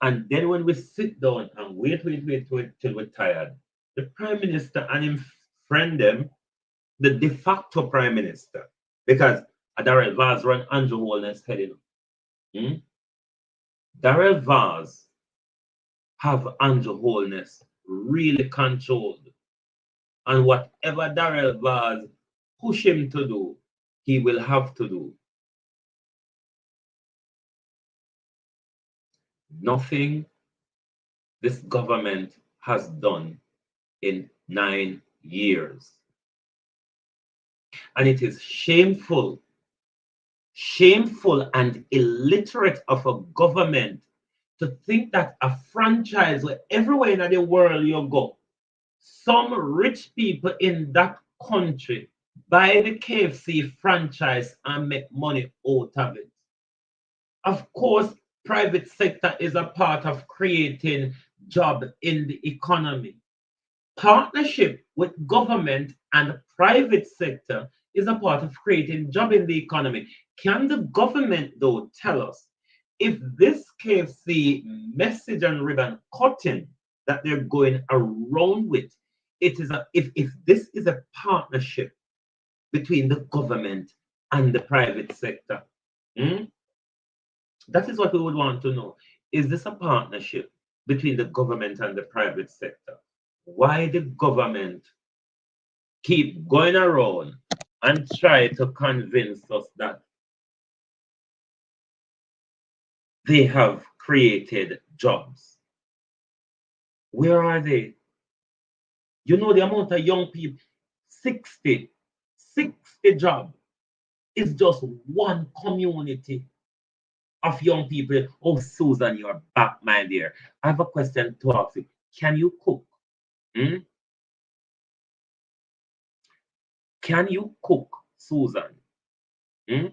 [SPEAKER 4] And then when we sit down and wait till we're tired, the Prime Minister and him friend them, the de facto Prime Minister, because Darrell Vaz run Andrew Holness heading up. Hmm? Darrell Vaz have Andrew Holness really controlled. And whatever Darrell Vaz push him to do, he will have to do. Nothing this government has done in 9 years. And it is shameful and illiterate of a government to think that a franchise where everywhere in the world you go, some rich people in that country buy the KFC franchise and make money out of it. Of course, private sector is a part of creating job in the economy. Partnership with government and private sector is a part of creating job in the economy. Can the government though tell us if this KFC message and ribbon cutting that they're going around with, it is if this is a partnership between the government and the private sector? Hmm? That is what we would want to know. Is this a partnership between the government and the private sector? Why the government keep going around and try to convince us that they have created jobs? Where are they? You know the amount of young people, 60 job is just one community of young people. Oh, Susan, you're back, my dear. I have a question to ask you. Can you cook? Hmm? Can you cook, Susan? Hmm?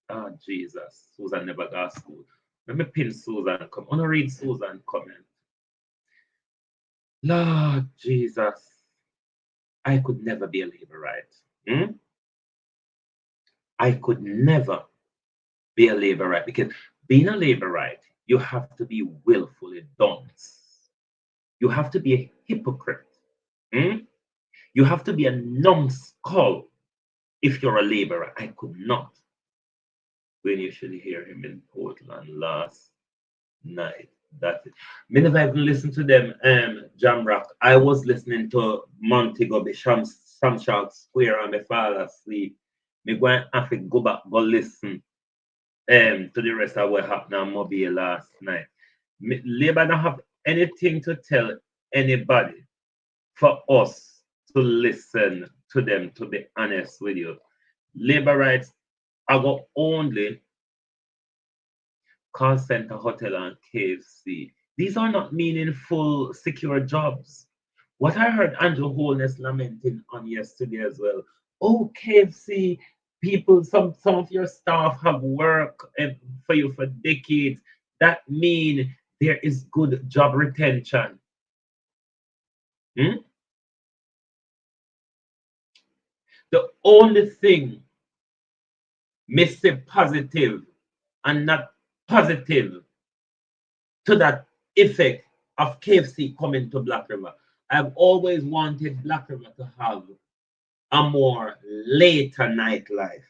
[SPEAKER 4] Oh, Jesus. Susan never got school. Let me pin Susan. Come on, read Susan comment. Lord Jesus. I could never be a laborite. Hmm? I could never be a laborite because being a laborite, you have to be willfully dunce. You have to be a hypocrite. Hmm? You have to be a numbskull if you're a laborer. I could not. When you should hear him in Portland last night. That's it. Me never even listened to them jam rock. I was listening to Montego Bay Shamshark Square and me fall asleep. Me going to have to go back go listen to the rest of what happened on Mobile last night. Labour don't have anything to tell anybody for us to listen to them, to be honest with you. Labour rights are go only call center, hotel, and KFC. These are not meaningful, secure jobs. What I heard Andrew Holness lamenting on yesterday as well. Oh, KFC people, some of your staff have worked for you for decades. That mean there is good job retention. Hmm? The only thing missing positive and not positive to that effect of KFC coming to Black River. I've always wanted Black River to have a more later nightlife.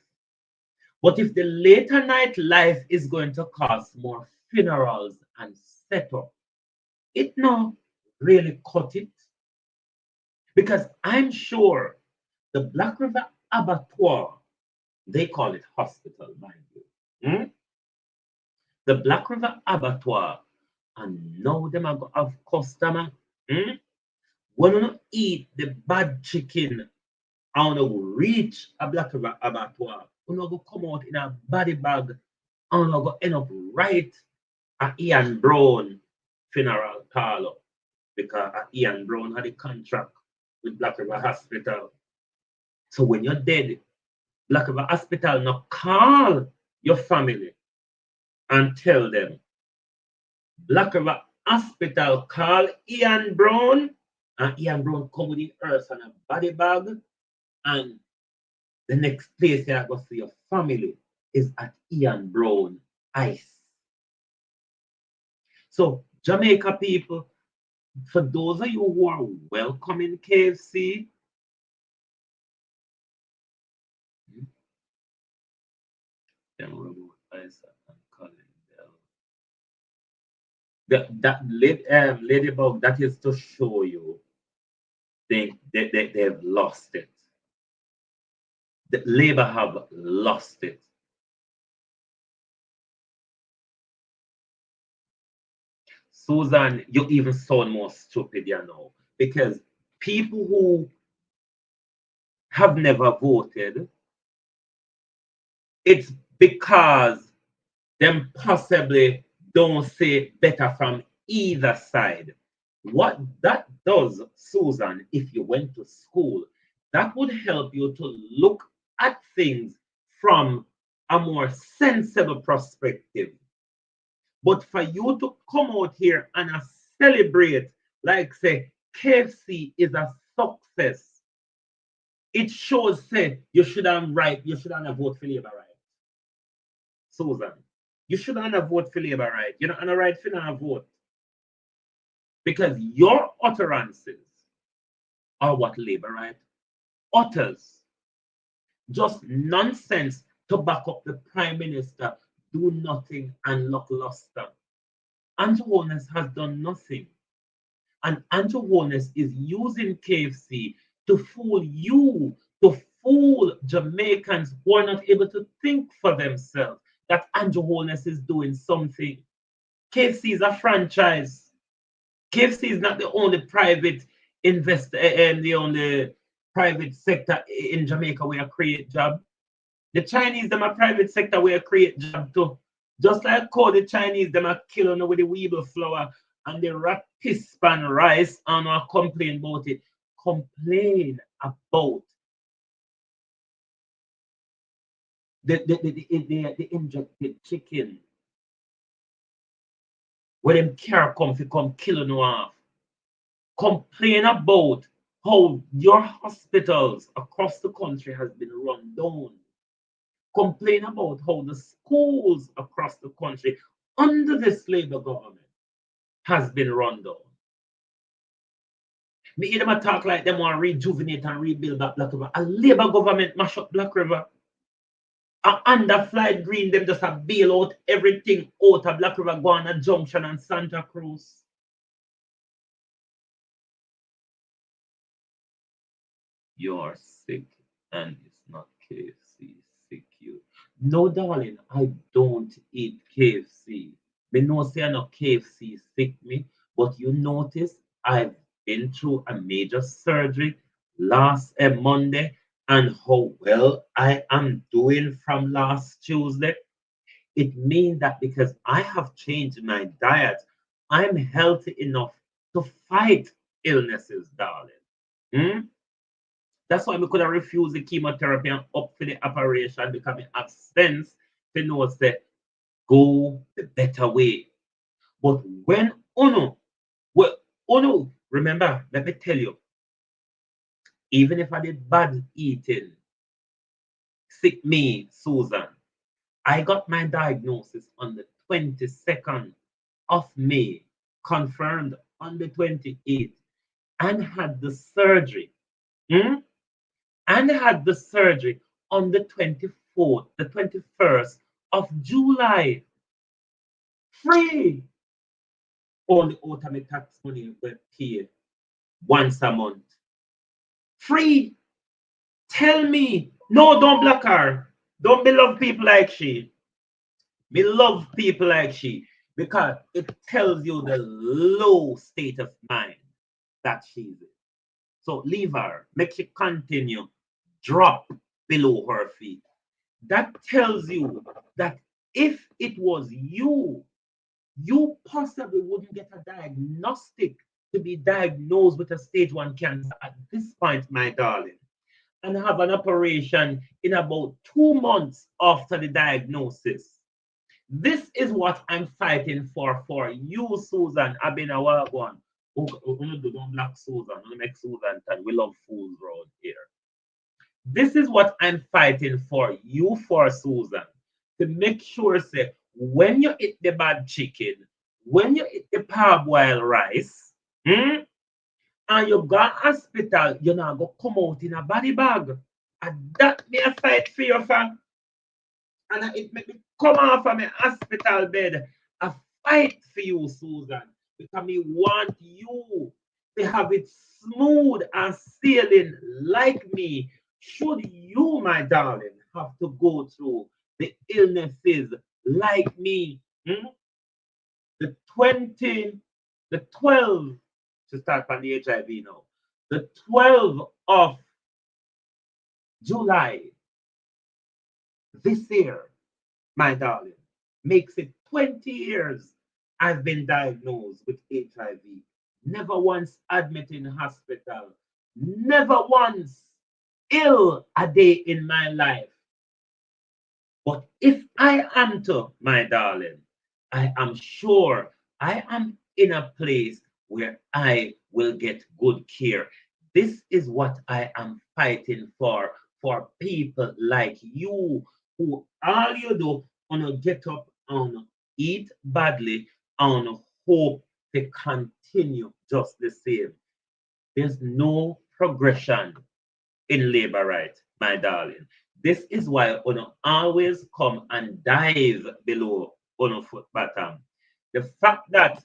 [SPEAKER 4] But if the later nightlife is going to cost more funerals and setup, it no really cut it. Because I'm sure the Black River Abattoir, they call it hospital, mind you. Hmm? The Black River Abattoir, and now them are going to have customer. Hmm? When you eat the bad chicken, and you reach a Black River Abattoir, you go come out in a body bag, and you go end up right at Ian Brown funeral parlor because Ian Brown had a contract with Black River Hospital. So when you're dead, Black River Hospital now call your family and tell them Black River Hospital call Ian Brown, and Ian Brown come with the earth and a body bag, and the next place you go see your family is at Ian Brown Ice. So Jamaica people, for those of you who are welcoming KFC, then remove Ice and Colin Bell. That ladybug, that is to show you they've lost it. The Labour have lost it. Susan, you even sound more stupid, you know, because people who have never voted, it's because them possibly don't say better from either side. What that does, Susan, if you went to school, that would help you to look at things from a more sensible perspective. But for you to come out here and celebrate, like say, KFC is a success, it shows say you shouldn't vote for Labour, right? Susan, you shouldn't vote for Labour, right? You're not on the right for not vote. Because your utterances are what Labour, right? Utters. Just nonsense to back up the Prime Minister, do nothing and look luster. Andrew Holness has done nothing. And Andrew Holness is using KFC to fool you, to fool Jamaicans who are not able to think for themselves that Andrew Holness is doing something. KFC is a franchise. KFC is not the only private investor and the only private sector in Jamaica where create job. The Chinese them a private sector where create job too. Just like how the Chinese them a kill on with the weevil flour and the rat piss pan rice and complain about it. Complain about the injected chicken. Where them care come to come kill you off. Complain about how your hospitals across the country has been run down. Complain about how the schools across the country under this Labour government has been run down. Me hear them talk like them want to rejuvenate and rebuild that Black River. A Labour government mash up Black River. And under Flight Green, them just have bail out everything out of Black River, Guana Junction and Santa Cruz. You're sick and it's not KFC sick you. No, darling, I don't eat KFC. Me know say I know KFC sick me, but you notice I've been through a major surgery last Monday and how well I am doing from last Tuesday. It means that because I have changed my diet, I'm healthy enough to fight illnesses, darling. Hmm? That's why I could have refused the chemotherapy and up for the operation because I have sense to know that go the better way. But when remember, let me tell you, even if I did bad eating, sick me, Susan, I got my diagnosis on the 22nd of May, confirmed on the 28th, and had the surgery. And had the surgery on the 24th, the 21st of July. Free. Only automatic tax money were paid once a month. Free. Tell me. No, don't block her. Don't be love people like she. Me love people like she because it tells you the low state of mind that she's in. So leave her. Make she continue. Drop below her feet. That tells you that if it was you, you possibly wouldn't get a diagnostic to be diagnosed with a stage 1 cancer at this point, my darling, and have an operation in about 2 months after the diagnosis. This is what I'm fighting for you, Susan. I've been a while one. Don't black Susan. Don't make Susan tell we love fools around here. This is what I'm fighting for you, for Susan, to make sure say when you eat the bad chicken, when you eat the parboiled rice, and you go to hospital, you're not going to come out in a body bag. And that me a fight for you, fam. And it make me come off of my hospital bed. I fight for you, Susan, because me want you to have it smooth and sailing like me. Should you, my darling, have to go through the illnesses like me, the 12, to start on the HIV now, the 12th of July this year, my darling, makes it 20 years I've been diagnosed with HIV. Never once admitted in hospital, never once ill a day in my life. But if I am to, my darling, I am sure I am in a place where I will get good care. This is what I am fighting for people like you who all you do on get up and eat badly and hope to continue just the same. There's no progression in labor rights, my darling. This is why you always come and dive below on foot bottom. The fact that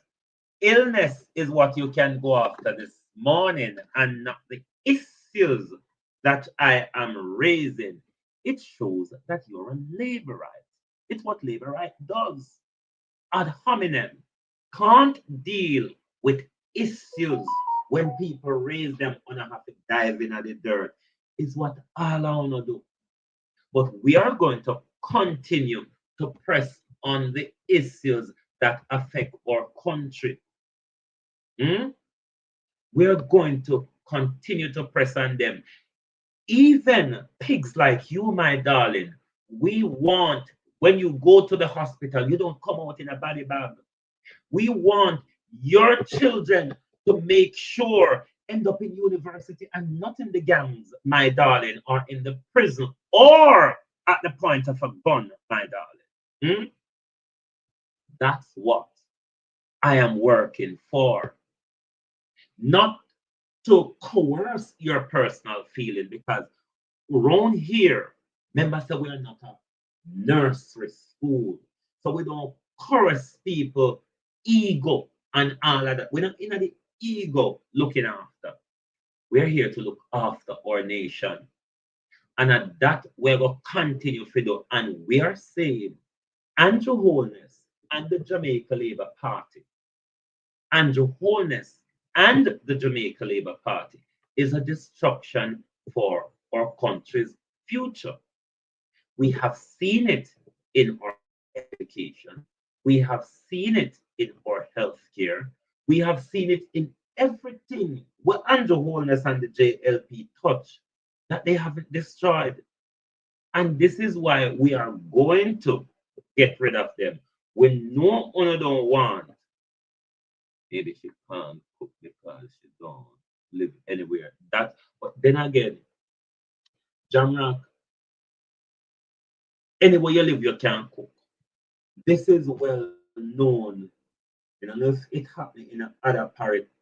[SPEAKER 4] illness is what you can go after this morning and not the issues that I am raising, it shows that you're a labor right. It's what labor right does. Ad hominem can't deal with issues when people raise them and have to dive in at the dirt is what all I want to do. But we are going to continue to press on the issues that affect our country. We are going to continue to press on them. Even pigs like you, my darling, we want, when you go to the hospital, you don't come out in a body bag. We want your children to make sure end up in university and not in the gangs, my darling, or in the prison, or at the point of a gun, my darling. That's what I am working for. Not to coerce your personal feeling, because around here, remember, so we are not a nursery school. So we don't coerce people ego and all of that. We're not in the ego looking after. We're here to look after our nation. And at that, we're going to continue to do. And we are saying Andrew Holness and the Jamaica Labour Party, Andrew Holness and the Jamaica Labour Party is a destruction for our country's future. We have seen it in our education. We have seen it in our healthcare. We have seen it in everything what Andrew Holness and the JLP touch that they haven't destroyed. And this is why we are going to get rid of them. When no one don't want, maybe she can't cook because she don't live anywhere. That, but then again, Jamrock, anywhere you live, you can cook. This is well known. You know, if it happened in other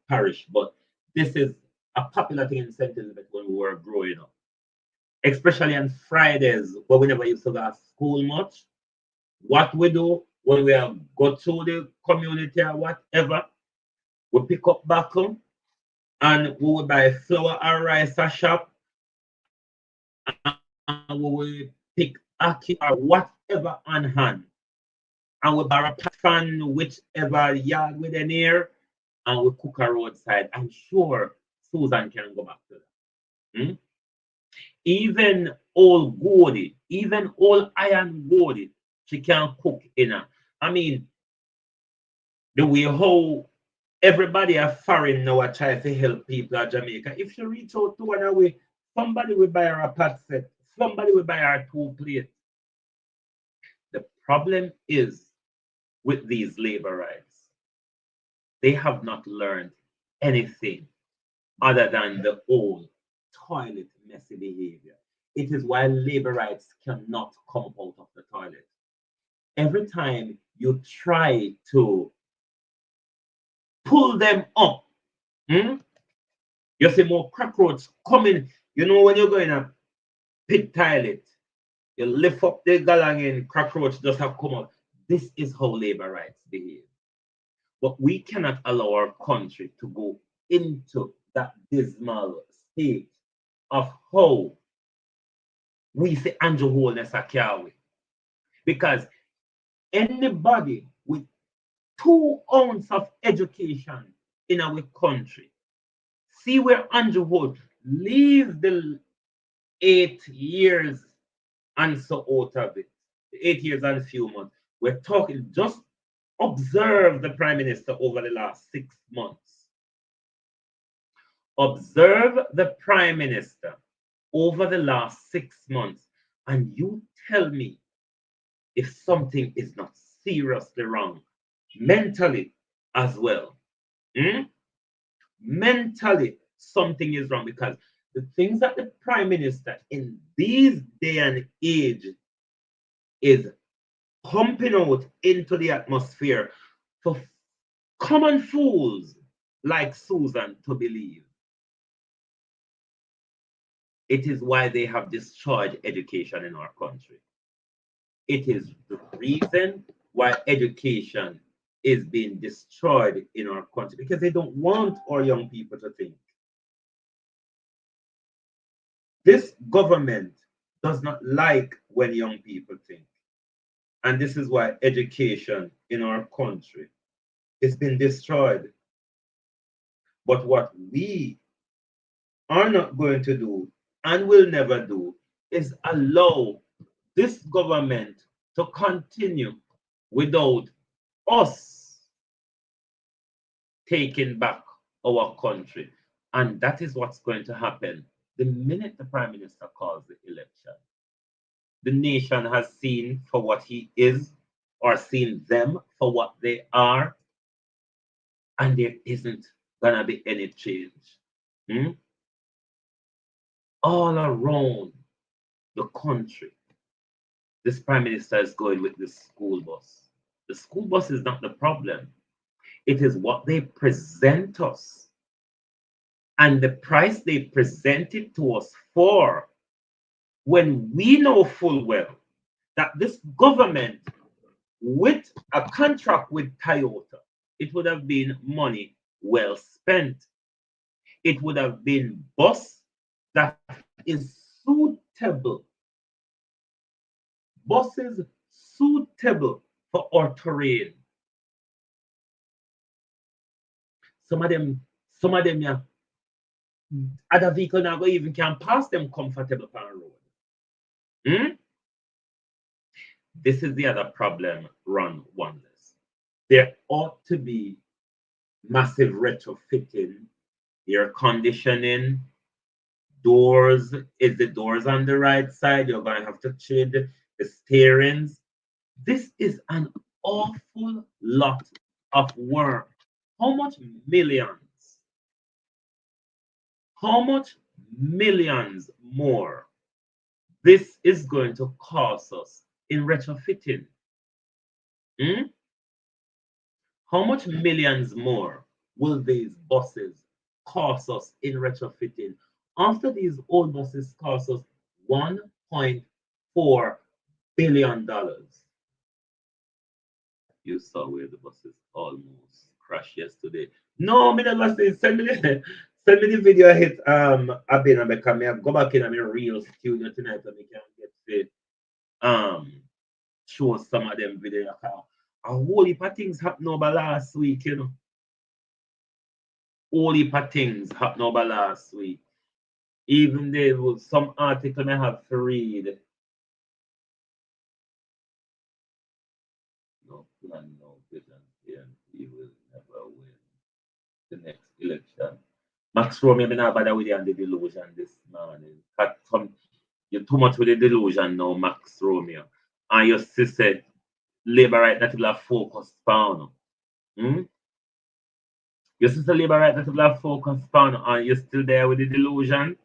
[SPEAKER 4] parish, but this is a popular thing in St. Elizabeth when we were growing up. Especially on Fridays, but we never used to go to school much. What we do when we have go to the community or whatever, we pick up buckle and we will buy flour or rice at shop, and we will pick ackee or whatever on hand, and we borrow a fan whichever yard with an ear, and we cook a roadside. I'm sure Susan can go back to that. Even old Gordy, even old Iron Gordy, she can cook in her. I mean, the way how everybody are foreign now are trying to help people at Jamaica. If you reach out to one away, somebody will buy her a pot set, somebody will buy her 2 plates. The problem is with these labor rights, they have not learned anything other than the old toilet messy behavior. It is why labor rights cannot come out of the toilet. Every time you try to pull them up, you see more cockroaches coming. You know, when you're going to pit toilet, you lift up the galang and cockroach just have come out. This is how labor rights behave. But we cannot allow our country to go into that dismal state of how we say Andrew Holness a carry. Because anybody with 2 ounces of education in our country, see where Andrew Holness leave the 8 years and so out of it, 8 years and a few months. We're talking, just observe the Prime Minister over the last 6 months. Observe the Prime Minister over the last 6 months, and you tell me if something is not seriously wrong, mentally as well. Mentally, something is wrong, because the things that the Prime Minister in these day and age is pumping out into the atmosphere for common fools like Susan to believe. It is why they have destroyed education in our country. It is the reason why education is being destroyed in our country, because they don't want our young people to think. This government does not like when young people think. And this is why education in our country has been destroyed. But what we are not going to do and will never do is allow this government to continue without us taking back our country. And that is what's going to happen the minute the Prime Minister calls the election. The nation has seen for what he is or seen them for what they are, and there isn't gonna be any change. All around the country, this Prime Minister is going with the school bus. The school bus is not the problem. It is what they present us and the price they present it to us for, when we know full well that this government, with a contract with Toyota, it would have been money well spent. It would have been bus that is suitable, buses suitable for our terrain. Some of them, yeah, other vehicle now go even can pass them comfortable on the road. This is the other problem, Run Wonders. There ought to be massive retrofitting, air conditioning, doors. Is the doors on the right side? You're going to have to change the steerings. This is an awful lot of work. How much millions? How much millions more this is going to cost us in retrofitting? How much millions more will these buses cost us in retrofitting? After these old buses cost us $1.4 billion. You saw where the buses almost crashed yesterday. No, me never say. Send me the video I hit I've been because me have go back in my real studio tonight and we can get to show some of them video. A whole heap of things happened over last week, you know. Whole heap of things happened over last week. Even there was some article I have to read. No plan, no vision, and he will never win the next election. Max Romeo, me not bother with you on the delusion this morning. You're too much with the delusion now, Max Romeo. And your sister, Labour right that will have focus on. Your sister Labour right that will have focus on, and you're still there with the delusion.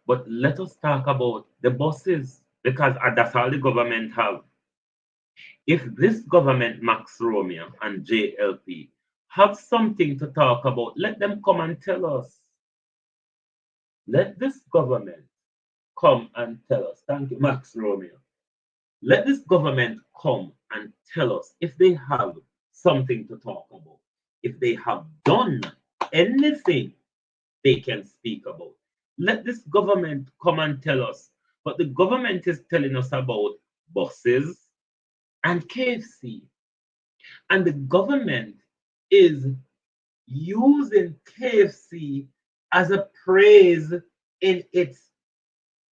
[SPEAKER 4] But let us talk about the buses, because that's all the government have. If this government, Max Romeo and JLP, have something to talk about, let them come and tell us. Let this government come and tell us. Thank you, Max Romeo. Let this government come and tell us if they have something to talk about. If they have done anything they can speak about. Let this government come and tell us. But the government is telling us about buses and KFC. And the government is using KFC as a praise in its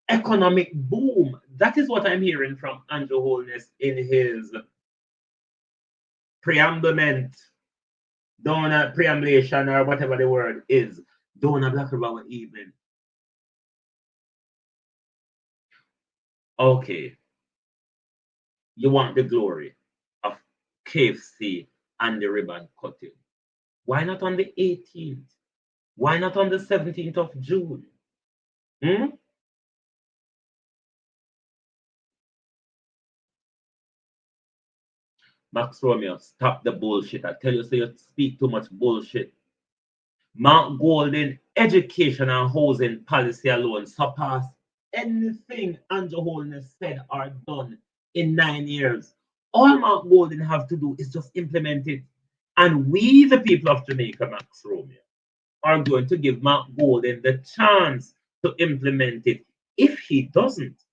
[SPEAKER 4] economic boom. That is what I'm hearing from Andrew Holness in his preambulation or whatever the word is, down a Black River evening. Okay, you want the glory of KFC and the ribbon cutting. Why not on the 18th? Why not on the 17th of June? Max Romeo, stop the bullshit. I tell you, so you speak too much bullshit. Mount Golden education and housing policy alone surpass anything Andrew Holness said or done in 9 years. All Mount Golden have to do is just implement it. And we, the people of Jamaica, Max Romeo, are going to give Mount Golden the chance to implement it. If he doesn't,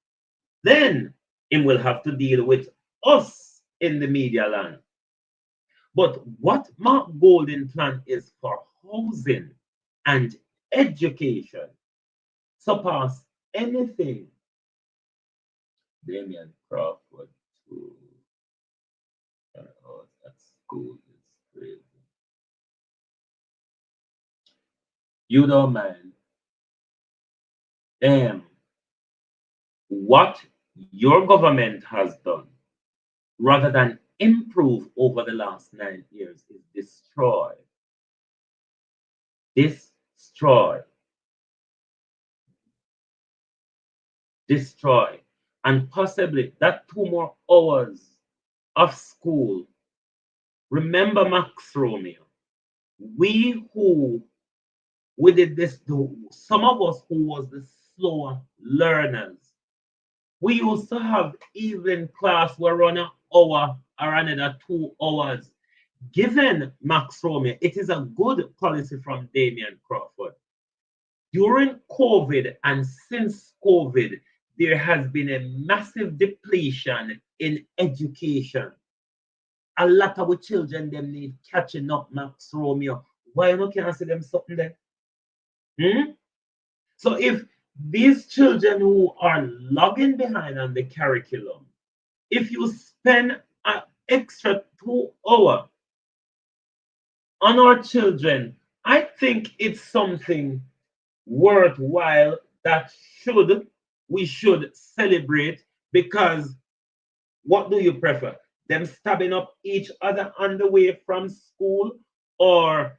[SPEAKER 4] then he will have to deal with us in the media land. But what Mark Golden plan is for housing and education surpass anything. Damian Crawford to at school is crazy. You don't mind. What your government has done, rather than improve over the last 9 years, is destroy, destroy, destroy, and possibly that 2 more hours of school. Remember Max Romeo. We did this to some of us who was the slower learners. We used to have evening class where run an hour or another 2 hours. Given Max Romeo, it is a good policy from Damian Crawford. During COVID and since COVID, there has been a massive depletion in education. A lot of the children them need catching up, Max Romeo. Why you can't see them something there? So if these children who are lagging behind on the curriculum, if you spend an extra 2 hours on our children, I think it's something worthwhile that we should celebrate, because what do you prefer? Them stabbing up each other on the way from school, or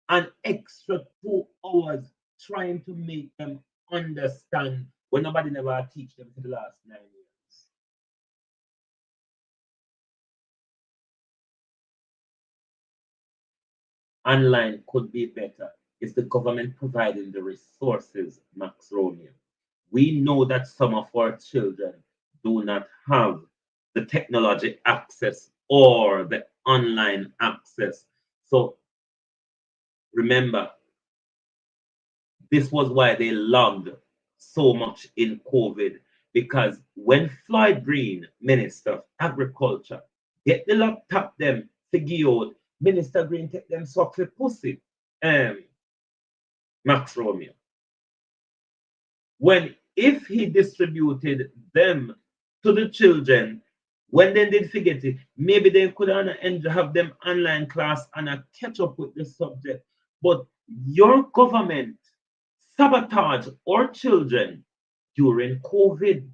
[SPEAKER 4] an extra 2 hours trying to make them understand when nobody never teach them for the last 9 years? Online could be better. Is the government providing the resources, Max Romeo? We know that some of our children do not have the technology access or the online access. So remember, this was why they logged so much in COVID, because when Floyd Green, Minister of Agriculture, get the laptop them figure out, Minister Green take them suck the pussy. Max Romeo. If he distributed them to the children, when they did forget it, maybe they could have them online class and catch up with the subject. But your government sabotage our children during COVID.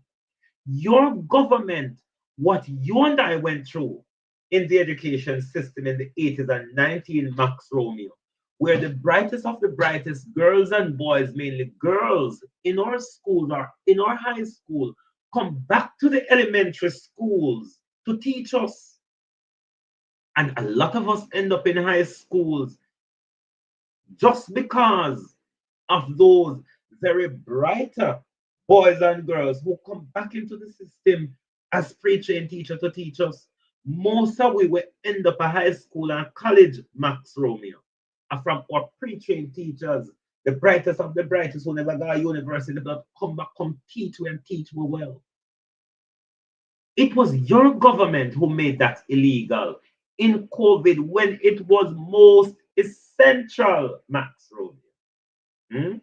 [SPEAKER 4] Your government, what you and I went through in the education system in the 80s and 90s, Max Romeo, where the brightest of the brightest girls and boys, mainly girls, in our schools or in our high school, come back to the elementary schools to teach us. And a lot of us end up in high schools just because of those very brighter boys and girls who come back into the system as pre-trained teachers to teach us. Most of we will end up at high school and college, Max Romeo, are from our pre-trained teachers, the brightest of the brightest who never go to university, but come back, come teach we and teach we well. It was your government who made that illegal in COVID when it was most essential, Max Romeo.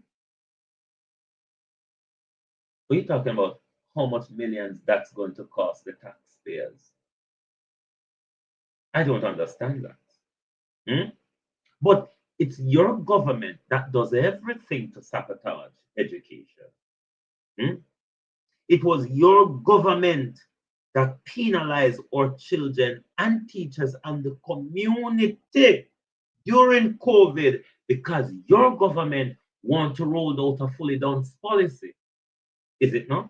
[SPEAKER 4] We're talking about how much millions that's going to cost the taxpayers. I don't understand that. But it's your government that does everything to sabotage education. It was your government that penalized our children and teachers and the community during COVID, because your government want to roll out a fully done policy. Is it not?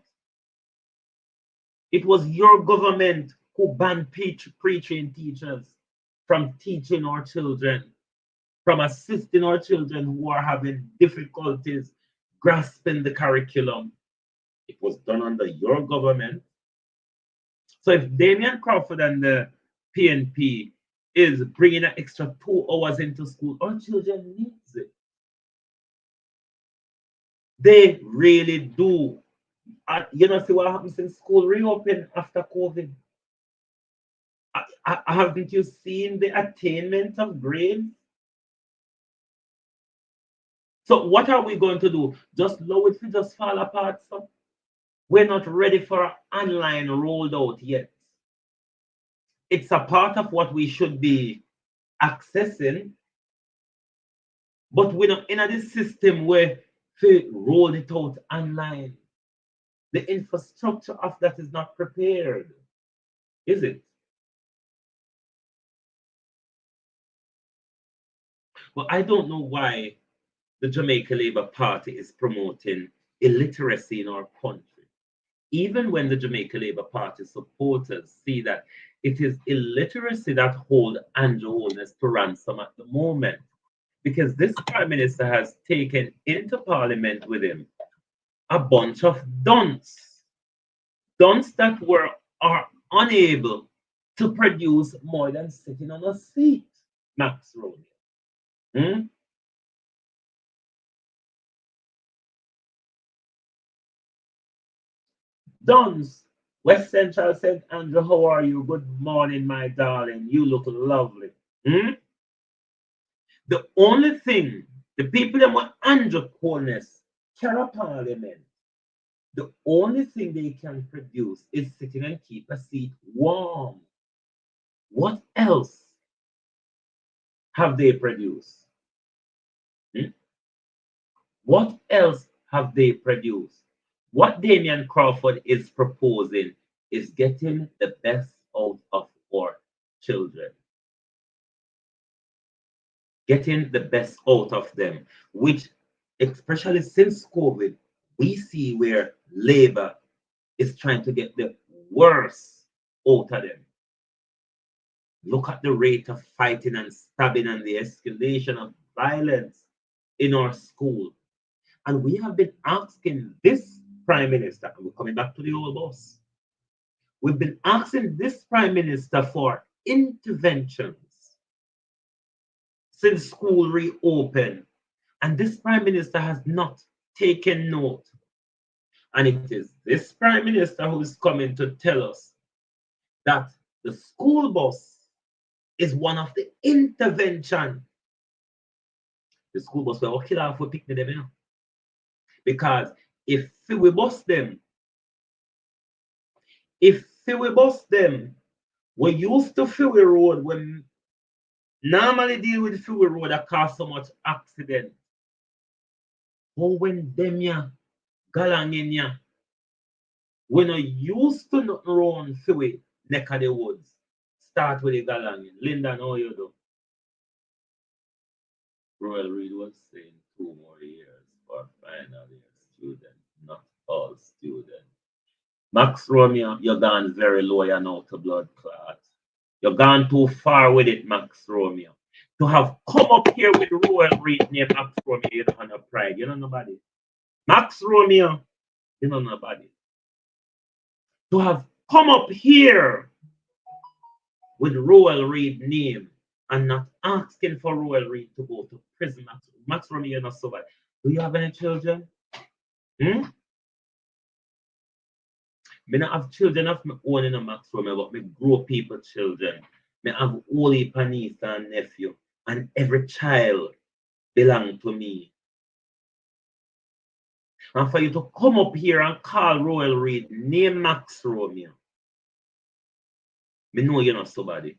[SPEAKER 4] It was your government who banned pre-trained teachers from teaching our children, from assisting our children who are having difficulties grasping the curriculum. It was done under your government. So if Damian Crawford and the PNP is bringing an extra 2 hours into school, our children needs it. They really do. You know, see what happens in school reopen after COVID. Haven't you seen the attainment of grades? So what are we going to do? Just allow it to just fall apart, so? We're not ready for online rolled out yet. It's a part of what we should be accessing, but we're not in this system where we roll it out online. The infrastructure of that is not prepared, is it? Well, I don't know why the Jamaica Labour Party is promoting illiteracy in our country. Even when the Jamaica Labour Party supporters see that it is illiteracy that hold Andrew Holness to ransom at the moment, because this Prime Minister has taken into Parliament with him a bunch of dunce that are unable to produce more than sitting on a seat, Max Romeo. Duns. West Central said, Andrew, how are you? Good morning, my darling. You look lovely. The only thing, the people that want Andrew Holness, Cara Parliament, the only thing they can produce is sitting and keep a seat warm. What else have they produced? What else have they produced? What Damian Crawford is proposing is getting the best out of our children. Getting the best out of them, which, especially since COVID, we see where Labour is trying to get the worst out of them. Look at the rate of fighting and stabbing and the escalation of violence in our school. And we have been asking this Prime Minister, and we're coming back to the old boss. We've been asking this Prime Minister for interventions since school reopened, and this Prime Minister has not taken note. And it is this Prime Minister who is coming to tell us that the school bus is one of the intervention. The school bus will kill off for picking them, you know? Because if we bust them, we used to Freeway Road when normally deal with Freeway Road that cause so much accident. But when them ya, galang in ya, when I used to not run Freeway neck of the woods, start with the galang in. Linda, how you do? Royal Reed was saying 2 more years for final year students, not all students. Max Romeo, you're gone very low, you're now to blood clot. You're gone too far with it, Max Romeo. To have come up here with Royal Reed named Max Romeo, you don't have no pride. You know nobody. Max Romeo, you know nobody. To have come up here with Royal Reed name and not asking for Royal Reed to go to prison. Max Romeo, you're not so bad. Do you have any children? Me not have children of my own in a Max Romeo, but me grow people children. Me have only niece and nephew, and every child belong to me. And for you to come up here and call Royal Reed, name Max Romeo, me know you're not somebody.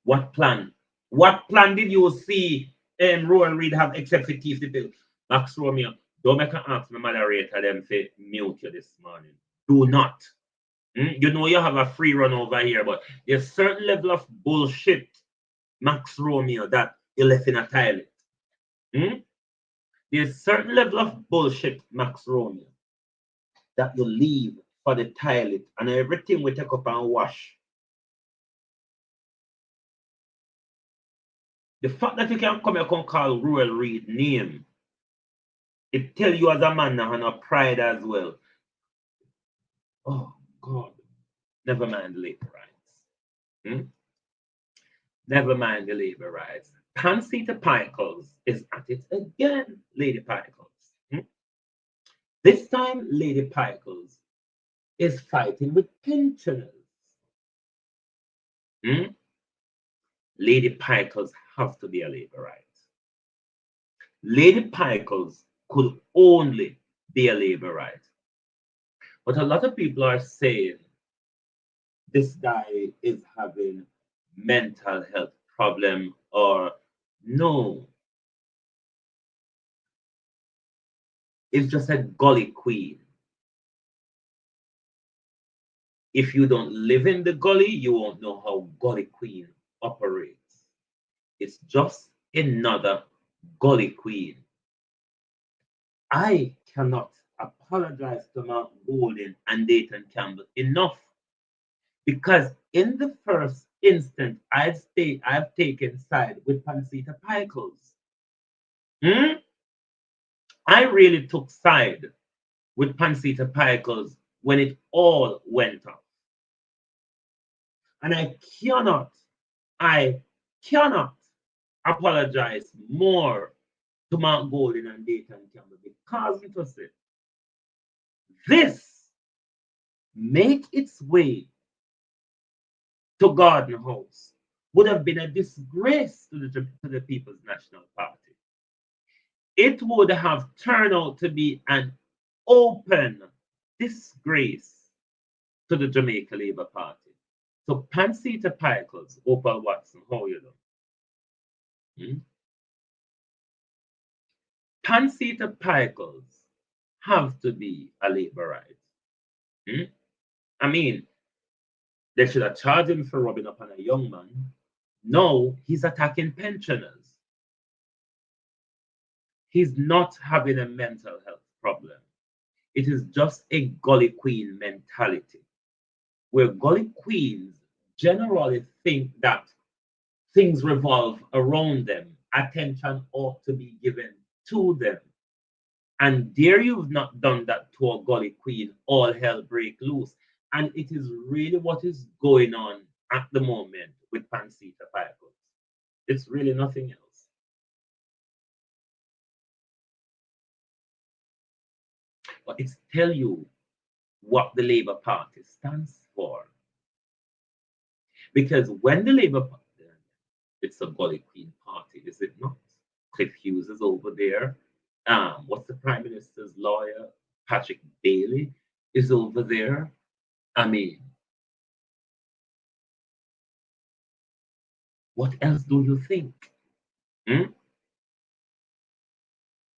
[SPEAKER 4] What plan? What plan did you see Royal Reed have except for teeth the bill? Max Romeo, don't make an ask my moderator them to mute you this morning. Do not. You know you have a free run over here, but there's a certain level of bullshit, Max Romeo, that you left in a toilet. There's a certain level of bullshit, Max Romeo, that you leave for the toilet and everything we take up and wash. The fact that you can come here and call Royal Reed name, it tell you as a man now and a pride as well. Oh God, never mind the labor rights. Never mind the labor rights. Pansita Pickles is at it again, Lady Pickles. This time, Lady Pickles is fighting with pensioners. Hmm? Lady Pikers have to be a Labourite. Lady Pikers could only be a Labourite. But a lot of people are saying this guy is having mental health problem, or no, it's just a gully queen. If you don't live in the gully, you won't know how gully queen operates. It's just another gully queen. I cannot apologize to Mark Golden and Dayton Campbell enough, because in the first instance, I've taken side with Pansita Pickles. I really took side with Pansita Pickles when it all went off. And I cannot apologize more to Mark Golden and Dayton Campbell, because it was it. This make its way to Garden House would have been a disgrace to the People's National Party. It would have turned out to be an open disgrace to the Jamaica Labour Party. So Pansita Pickles, Opal Watson, how you doing? Pansita Pickles have to be a Labourite. I mean, they should have charged him for robbing up on a young man. No, he's attacking pensioners. He's not having a mental health problem. It is just a gully queen mentality, where gully queens generally think that things revolve around them, attention ought to be given to them. And there you've not done that to a gully queen, all hell break loose. And it is really what is going on at the moment with Pansita Pickles. It's really nothing else. But it's tell you what the Labour Party stands for. Because when the Labour Party, it's a gully queen party, is it not? Cliff Hughes is over there. What's the Prime Minister's lawyer? Patrick Bailey is over there. I mean, what else do you think?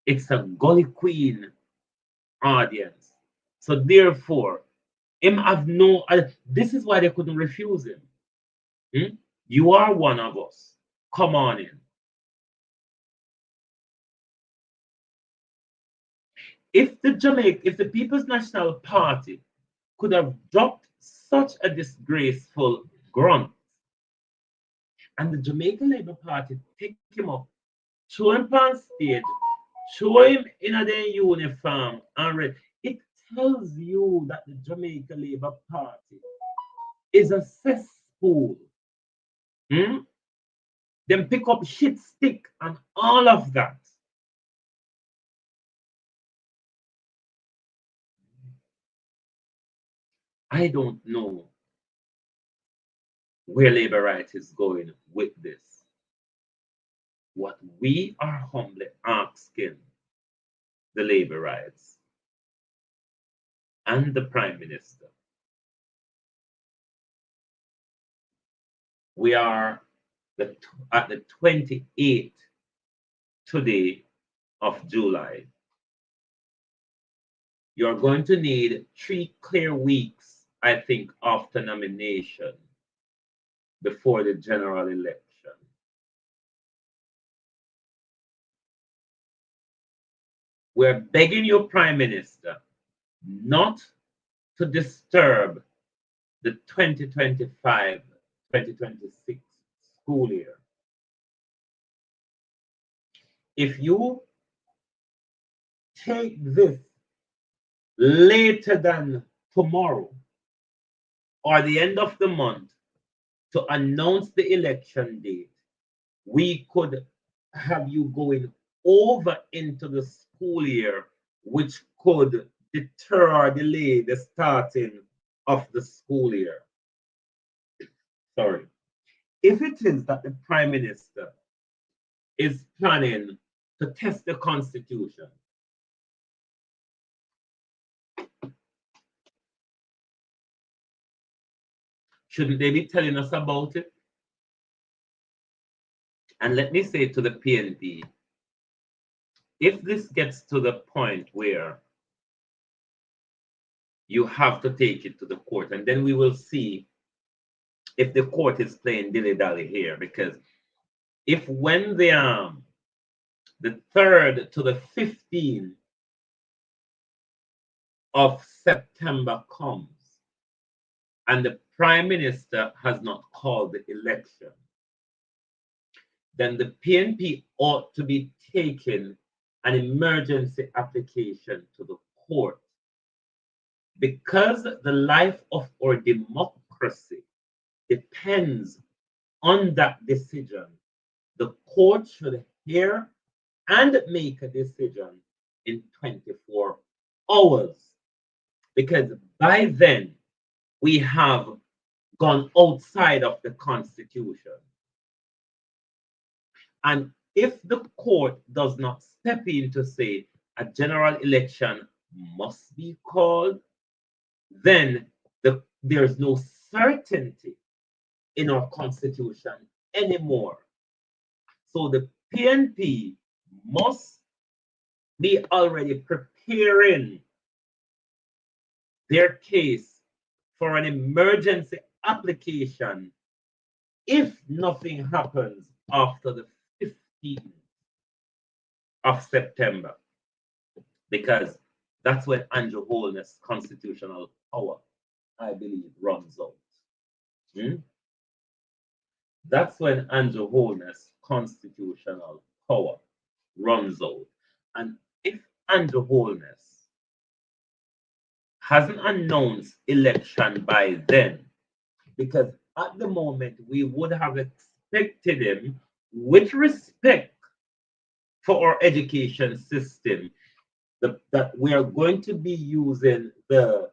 [SPEAKER 4] It's a gully queen audience. So therefore, him have no. This is why they couldn't refuse him. You are one of us. Come on in. If the People's National Party could have dropped such a disgraceful grunt, and the Jamaica Labour Party pick him up, show him on stage, show him in a their uniform, and it tells you that the Jamaica Labour Party is a cesspool. Then pick up shit stick and all of that. I don't know where Labour Right is going with this. What we are humbly asking the Labour Rights and the Prime Minister, we are at the 28th today of July. You're going to need 3 clear weeks, I think, after nomination before the general election. We're begging you, Prime Minister, not to disturb the 2025-2026 school year. If you take this later than tomorrow or the end of the month to announce the election date, we could have you going over into the school year, which could deter or delay the starting of the school year. Sorry. if it is that the Prime Minister is planning to test the Constitution, shouldn't they be telling us about it? And let me say to the PNP, if this gets to the point where you have to take it to the court, and then we will see if the court is playing dilly-dally here, because if when the 3rd to the 15th of September comes and the Prime Minister has not called the election, then the PNP ought to be taking an emergency application to the court. Because the life of our democracy depends on that decision, the court should hear and make a decision in 24 hours. Because by then, we have gone outside of the Constitution. And if the court does not step in to say a general election must be called, then there's no certainty in our Constitution anymore. So the PNP must be already preparing their case for an emergency application if nothing happens after the 15th of September, because that's when Andrew Holness' constitutional power, I believe, runs out. That's when Andrew Holness' constitutional power runs out. And if Andrew Holness hasn't announced election by then, because at the moment we would have expected him, with respect for our education system, that we are going to be using the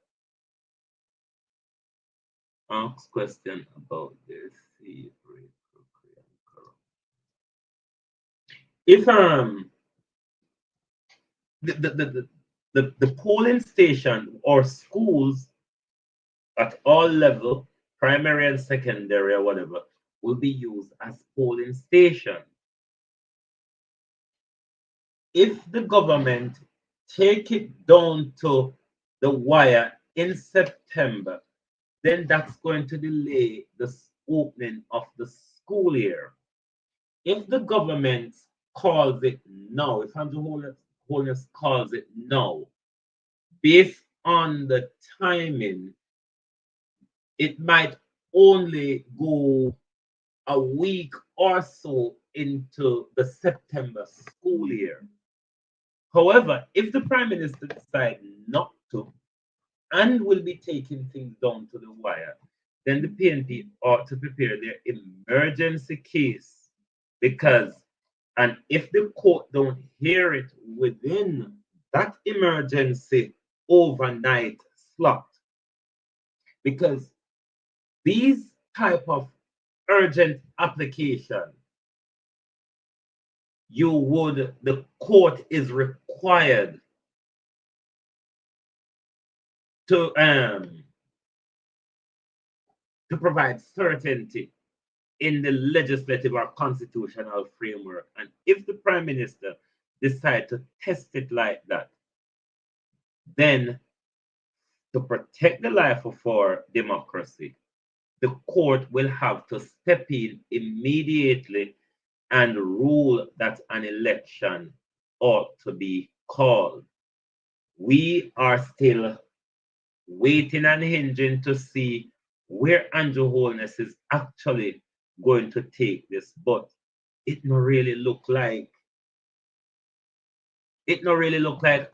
[SPEAKER 4] ask question about this. If the polling station or schools at all level, primary and secondary or whatever, will be used as polling station. If the government take it down to the wire in September, then that's going to delay the opening of the school year. If the government calls it now, if Andrew Holness calls it now, based on the timing, it might only go a week or so into the September school year. However, if the Prime Minister decides not to and will be taking things down to the wire, then the PNP ought to prepare their emergency case, because, and if the court don't hear it within that emergency overnight slot, because these type of urgent application, the court is required to provide certainty in the legislative or constitutional framework. And if the Prime Minister decides to test it like that, then to protect the life of our democracy, the court will have to step in immediately and rule that an election ought to be called. We are still waiting and hinging to see where Andrew Holness is actually going to take this, but it not really look like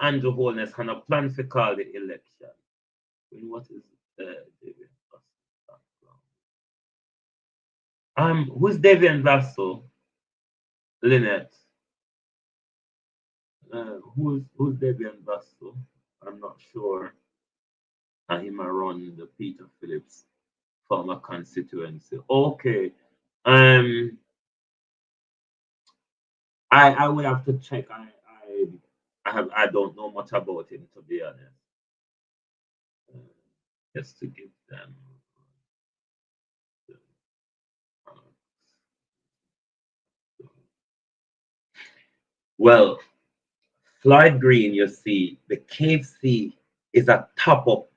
[SPEAKER 4] Andrew Holness has a plan to call the election. What is who's Davian Vassell? Lynette. Who's Davian Vassell? I'm not sure. And him around the Peter Phillips former constituency. Okay. Um, I would have to check. I don't know much about him, to be honest. Just to give them. Well, Floyd Green, you see, the KFC is a top up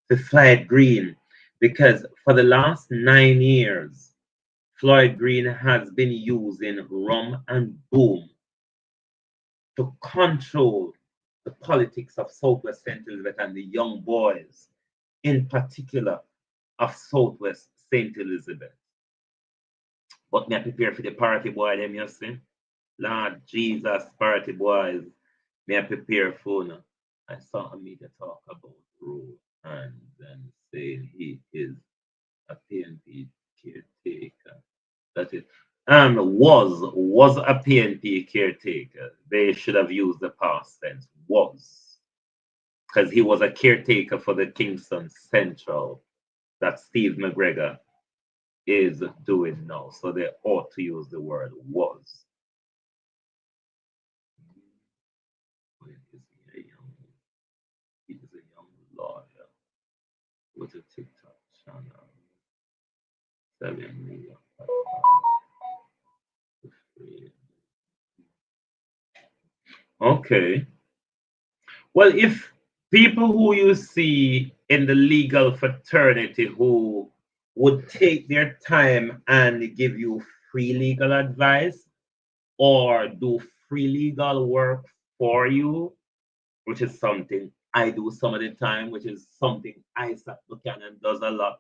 [SPEAKER 4] to Floyd Green because for the last 9 years, Floyd Green has been using rum and boom to control the politics of Southwest St. Elizabeth and the young boys, in particular of Southwest St. Elizabeth. But me I prepare for the party boy them, you see. Lord Jesus, party boys, me I prepare for now. I saw a media talk about Rule and then saying he is a PNP caretaker. That is was a PNP caretaker. They should have used the past tense. Was. Because he was a caretaker for the Kingston Central that Steve McGregor is doing now. So they ought to use the word was. He is a young lawyer with a TikTok channel. 7 million. Okay. Well, if people who you see in the legal fraternity who would take their time and give you free legal advice or do free legal work for you, which is something I do some of the time, which is something Isaac Buchanan does a lot.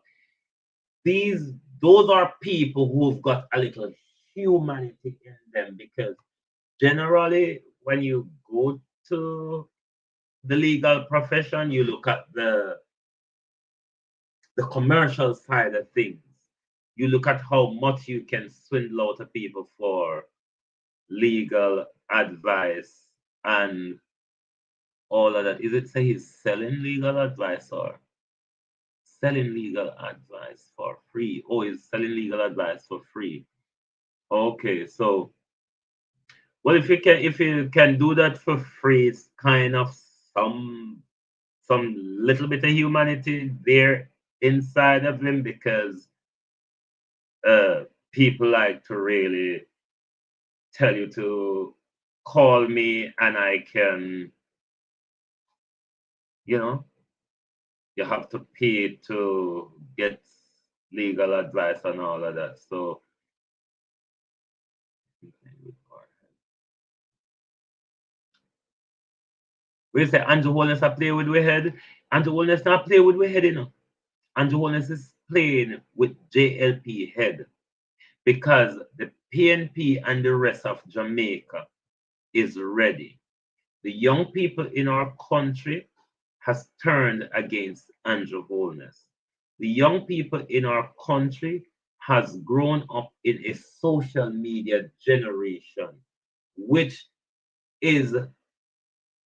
[SPEAKER 4] Those are people who've got a little humanity in them because generally when you go to the legal profession, you look at the commercial side of things. You look at how much you can swindle out of people for legal advice and all of that. Is it say he's selling legal advice or selling legal advice for free? Oh, he's selling legal advice for free. Okay, so well, if you can do that for free, it's kind of some little bit of humanity there inside of him because people like to really tell you to call me and I can, you have to pay to get legal advice and all of that. So we say Andrew Holness a play with we head. Andrew Holness not play with we head, Andrew Holness is playing with JLP head because the PNP and the rest of Jamaica is ready. The young people in our country has turned against Andrew Holness. The young people in our country has grown up in a social media generation, which is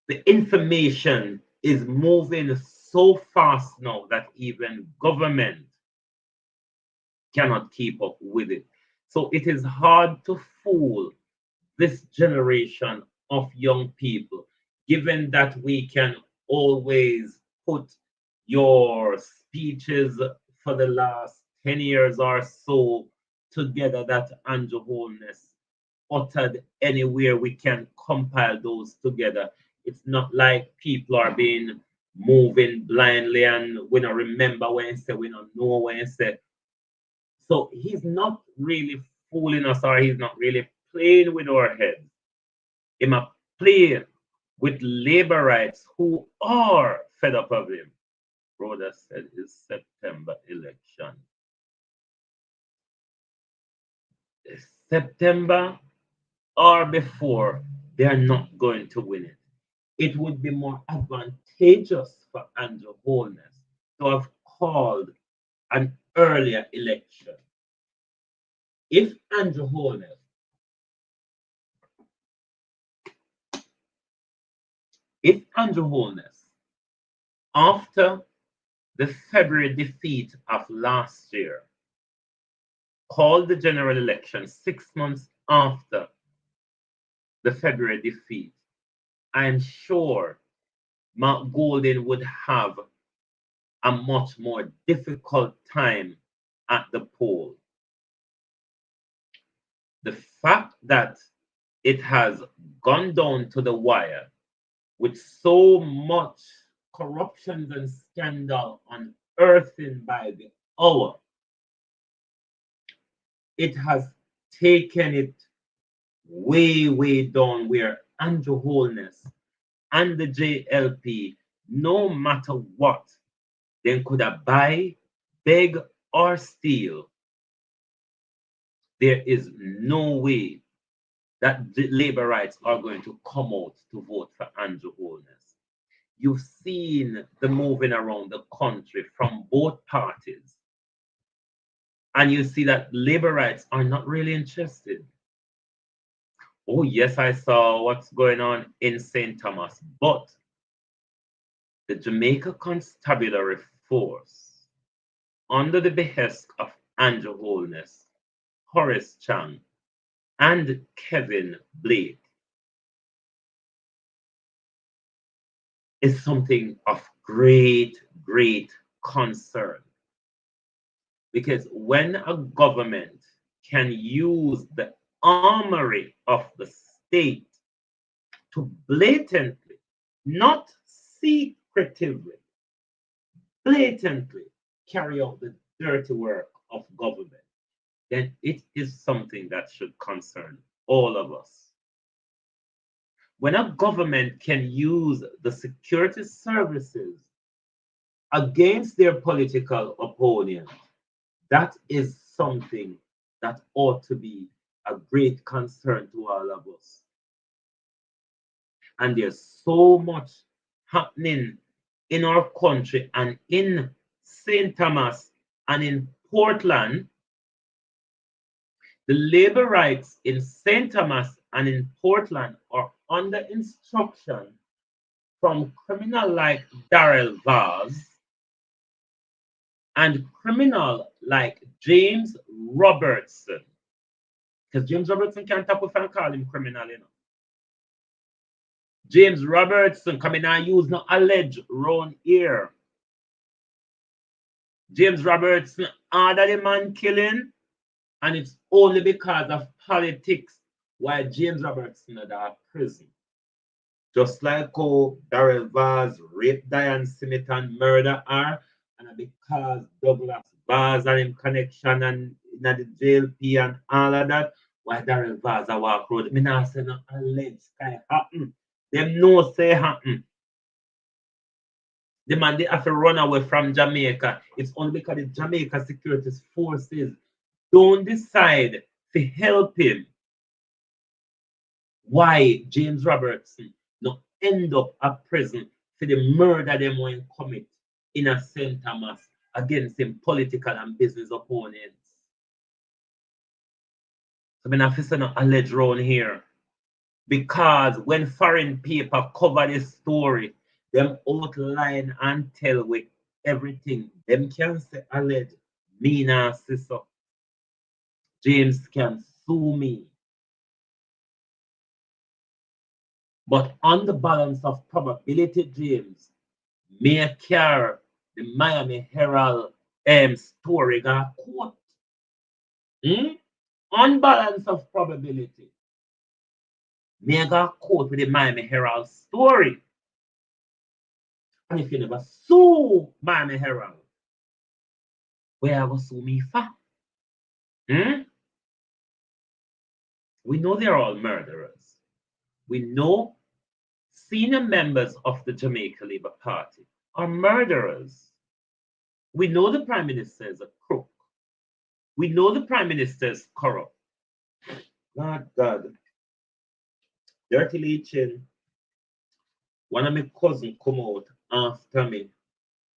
[SPEAKER 4] the information is moving so fast now that even government cannot keep up with it. So it is hard to fool this generation of young people, given that we can always put your speeches for the last 10 years or so together that Andrew Holness uttered anywhere we can compile those together. It's not like people are being moving blindly and we don't remember when he said, we don't know when he said. So he's not really fooling us or he's not really playing with our heads. He might play with labor rights who are fed up of him. Brother said his September election. September or before, they're not going to win it. It would be more advantageous for Andrew Holness to have called an earlier election. If Andrew Holness after the February defeat of last year, called the general election 6 months after the February defeat, I'm sure Mark Golding would have a much more difficult time at the poll. The fact that it has gone down to the wire with so much corruption and scandal unearthing by the hour, it has taken it way, way down where Andrew Holness and the JLP, no matter what, they could have buy, beg, or steal. There is no way that the labor rights are going to come out to vote for Andrew Holness. You've seen the moving around the country from both parties. And you see that labor rights are not really interested. Oh, yes, I saw what's going on in St. Thomas, but the Jamaica Constabulary Force, under the behest of Andrew Holness, Horace Chang, and Kevin Blake, is something of great, great concern. Because when a government can use the armory of the state to blatantly, not secretively, blatantly carry out the dirty work of government, then it is something that should concern all of us. When a government can use the security services against their political opponent, that is something that ought to be a great concern to all of us. And there's so much happening in our country and in St. Thomas and in Portland. The labor rights in St. Thomas and in Portland are under instruction from criminal like Darrell Vaz and criminal like James Robertson. Because James Robertson can't tap off and call him criminal, you know. James Robertson coming and use no alleged round here. James Robertson ordered the man killing, and it's only because of politics why James Robertson is at prison. Just like how Darrell Vaz raped Diane Smith and murder her, and because Douglas Vaz and him connection and in the JLP and all of that, why Darrell Vaz a walk road. Me not say no alleged sky happen. Them know say happen. The man they have to run away from Jamaica. It's only because the Jamaica Security Forces don't decide to help him. Why James Robertson not end up at prison for the murder them when commit in a St. Thomas against him political and business opponents. So I'm not saying no alleged round here. Because when foreign paper cover this story, them outline and tell with everything. Them can say alleged, me nah say so. James can sue me. But on the balance of probability, James may carry the Miami Herald story got quote. On balance of probability, may got quote with the Miami Herald story. And if you never sue Miami Herald, where I go sue me for? We know they're all murderers. We know senior members of the Jamaica Labour Party are murderers. We know the Prime Minister is a crook. We know the Prime Minister is corrupt. Lord God. Dirty Leachin, one of my cousins come out after me.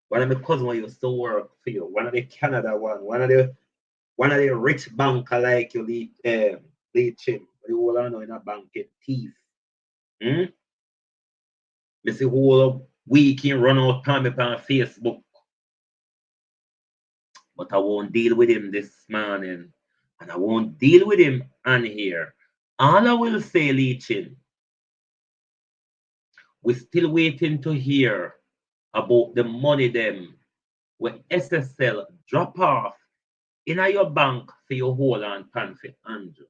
[SPEAKER 4] One of my cousins who used to work for you. One of the Canada one of the rich banker like you Leachin. You all know in a bank get thief. Me see whole weekend run out time on Facebook. But I won't deal with him this morning. and I won't deal with him on here. All I will say, Leechin, we're still waiting to hear about the money them when SSL drop off in your bank for your whole and pan for Andrew.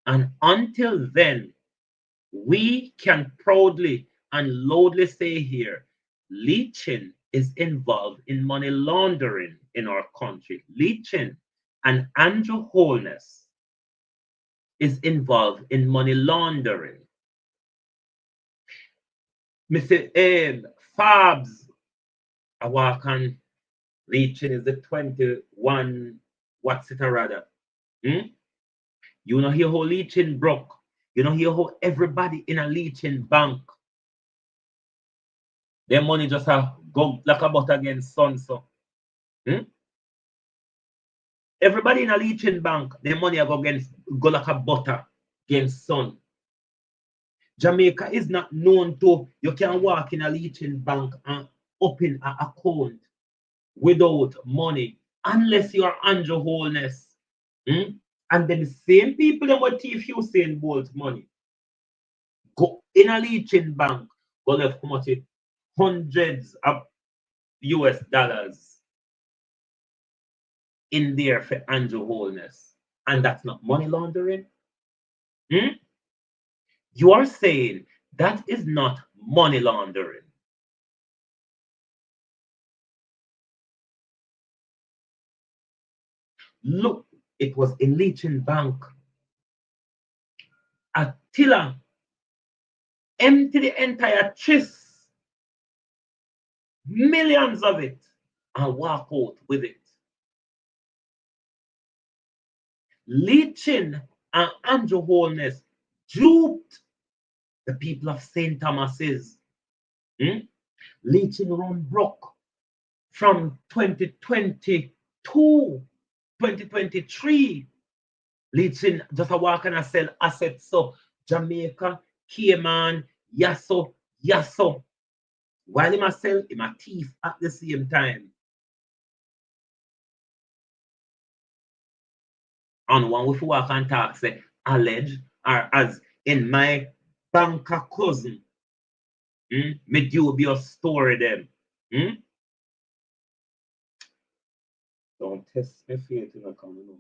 [SPEAKER 4] And until then, we can proudly and loudly say here, Leechin is involved in money laundering in our country. Leechin and Andrew Holness is involved in money laundering. Mr. Fabs, I walk on Leechin is the 21, what's it rather? You know hear how Leechin broke. You know hear how everybody in a Leechin bank, their money just go like a butter against sun. So everybody in a Leechin bank, their money go like a butter against sun. Jamaica is not known to, you can walk in a Leechin bank and open an account without money unless you are Andrew Holness. And then the same people that were thief Usain Bolt money go in a Leechin bank, go left come out with hundreds of US dollars in there for Andrew Holness. And that's not money laundering. You are saying that is not money laundering. Look, it was in Leechin Bank. Attila empty the entire chest, millions of it, and walk out with it. Leechin and Andrew Holness duped the people of St. Thomas's. Leechin run broke from 2022, 2023. Leechin just a walk and a sell assets. So Jamaica, Cayman, Yasso. While him a sell, him a thief at the same time. And one with walk and talk say alleged or as in my banker cousin. Me dubious story them. Don't test me faith in a common no,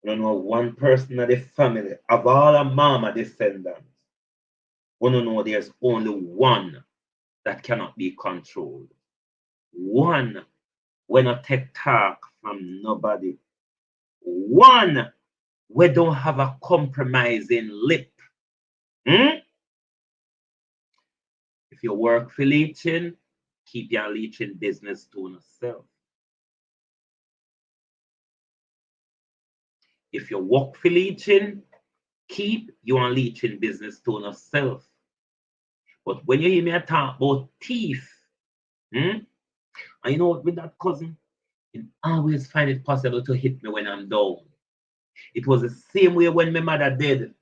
[SPEAKER 4] I don't know one person of the family of all a mama descendants. We don't know there's only one that cannot be controlled. One when not take talk from nobody. One we don't have a compromising lip. If you work for Leechin, keep your Leechin business to yourself. If you work for Leechin, keep your Leechin business to yourself. But when you hear me talk about thief, and you know what with that cousin, he always find it possible to hit me when I'm down. It was the same way when my mother did.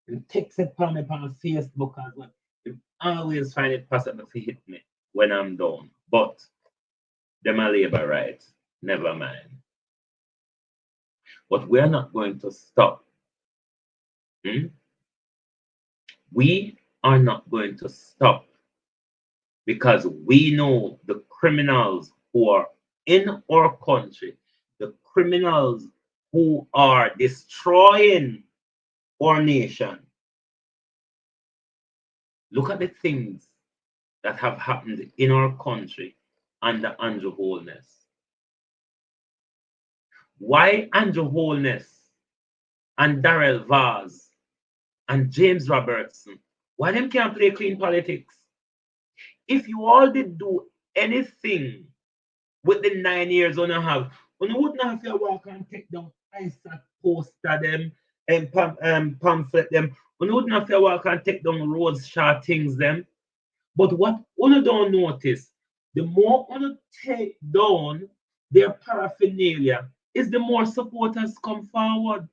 [SPEAKER 4] And text it on me on Facebook as well. He always find it possible to hit me when I'm down. But them are labor rights. Never mind. But we're not going to stop. We are not going to stop because we know the criminals who are in our country, the criminals who are destroying our nation. Look at the things that have happened in our country under Andrew Holness. Why Andrew Holness and Darrell Vaz and James Robertson, why them can't play clean politics? If you all did do anything with the 9 years on a have, you wouldn't have to walk and take down ISAC poster them and pamphlet them. You wouldn't have to walk and take down roads, short things them. But what you don't notice, the more you take down their paraphernalia, is the more supporters come forward.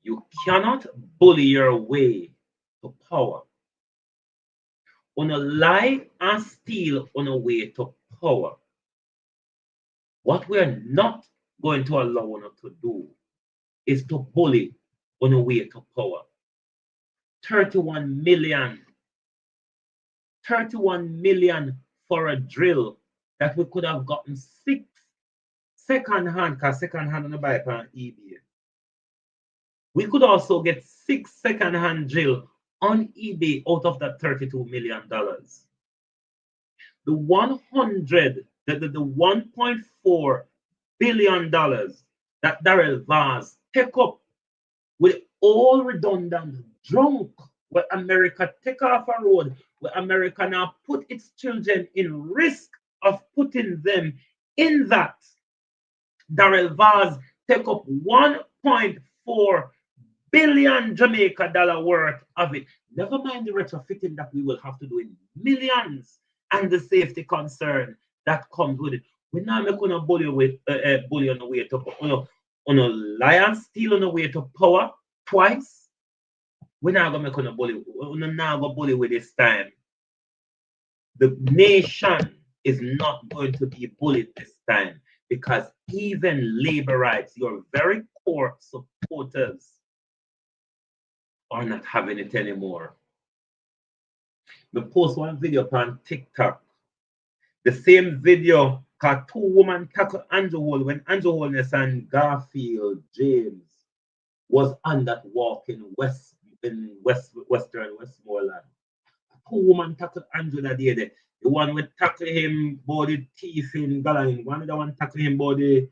[SPEAKER 4] You cannot bully your way to power. on a lie and steal on a way to power. What we're not going to allow one to do is to bully on a way to power. 31 million. 31 million for a drill that we could have gotten 6 second hand, because second hand on the buy on eBay. We could also get 6 second hand drill on eBay out of that $32 million. The 1.4 billion dollars that Darrell Vaz take up with all redundant drunk where America take off a road, where America now put its children in risk of putting them in that. Darrell Vaz take up 1.4 billion Jamaica dollar worth of it. Never mind the retrofitting that we will have to do in millions and the safety concern that comes with it. We're not making a bully with bully on the way to on a lion steal on the way to power twice. We're not gonna make a bully. We're not gonna bully with this time. The nation is not going to be bullied this time because even labor rights, your very core supporters, are not having it anymore. We post one video on TikTok. The same video called 2 women tackle Andrew Hole when Andrew Holness and Garfield James was on that walk in Western Westmoreland. 2 women tackle Andrew that day. The one would tackle him about the teeth in Galang. One of the one tackle him about the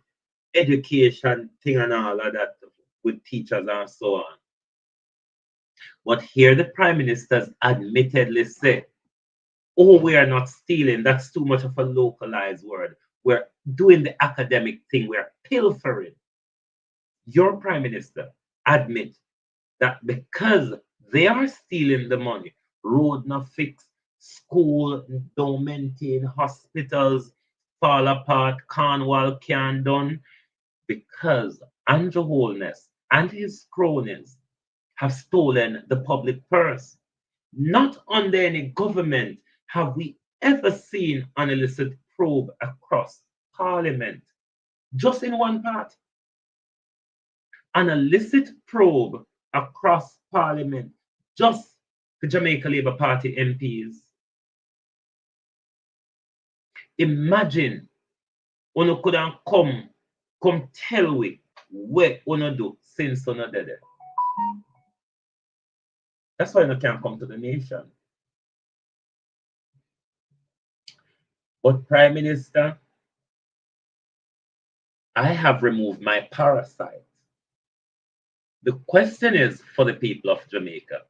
[SPEAKER 4] education thing and all of that with teachers and so on. But here the Prime Ministers admittedly say, oh, we are not stealing. That's too much of a localized word. We're doing the academic thing. We're pilfering. Your Prime Minister admit that because they are stealing the money, road not fixed, school don't maintain, hospitals fall apart, Cornwall can't done, because Andrew Holness and his cronies have stolen the public purse. Not under any government have we ever seen an illicit probe across Parliament. Just in one part. An illicit probe across Parliament, just the Jamaica Labour Party MPs. Imagine, one couldn't come tell we what one do since one did it. That's why you can't come to the nation. But Prime Minister, I have removed my parasite. The question is for the people of Jamaica,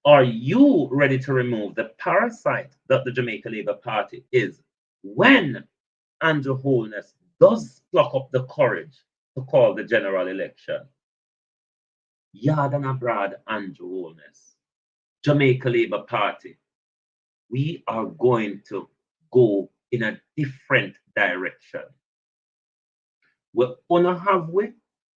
[SPEAKER 4] are you ready to remove the parasite that the Jamaica Labour Party is when Andrew Holness does pluck up the courage to call the general election? Yard and abroad, Andrew Holness. Jamaica Labour Party, we are going to go in a different direction. We're gonna have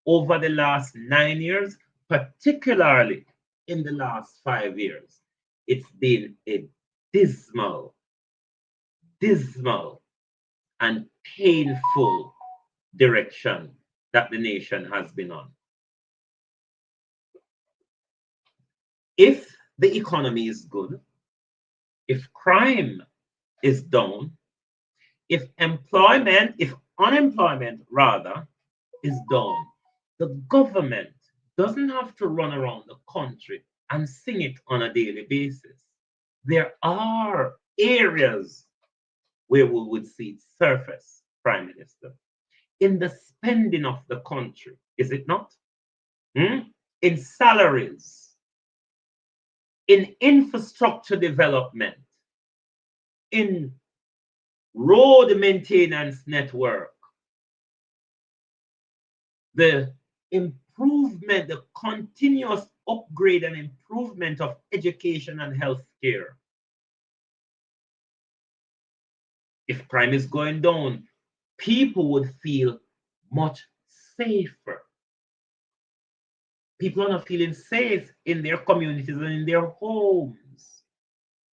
[SPEAKER 4] over the last 9 years, particularly in the last 5 years, it's been a dismal and painful direction that the nation has been on. If the economy is good, if crime is down, if unemployment rather is down, the government doesn't have to run around the country and sing it on a daily basis. There are areas where we would see it surface, Prime Minister, in the spending of the country, is it not? In salaries, in infrastructure development, in road maintenance network, the improvement, the continuous upgrade and improvement of education and healthcare. If crime is going down, people would feel much safer. People are not feeling safe in their communities and in their homes.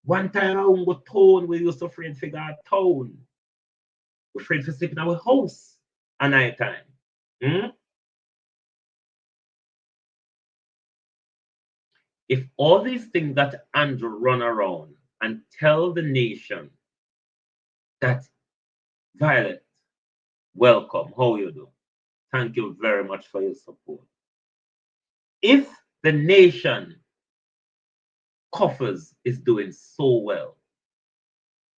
[SPEAKER 4] One time I won't go town, we used to afraid to go town. We're afraid to sleep in our house at night time. If all these things that Andrew run around and tell the nation that Violet, welcome, how you do? Thank you very much for your support. If the nation coffers is doing so well,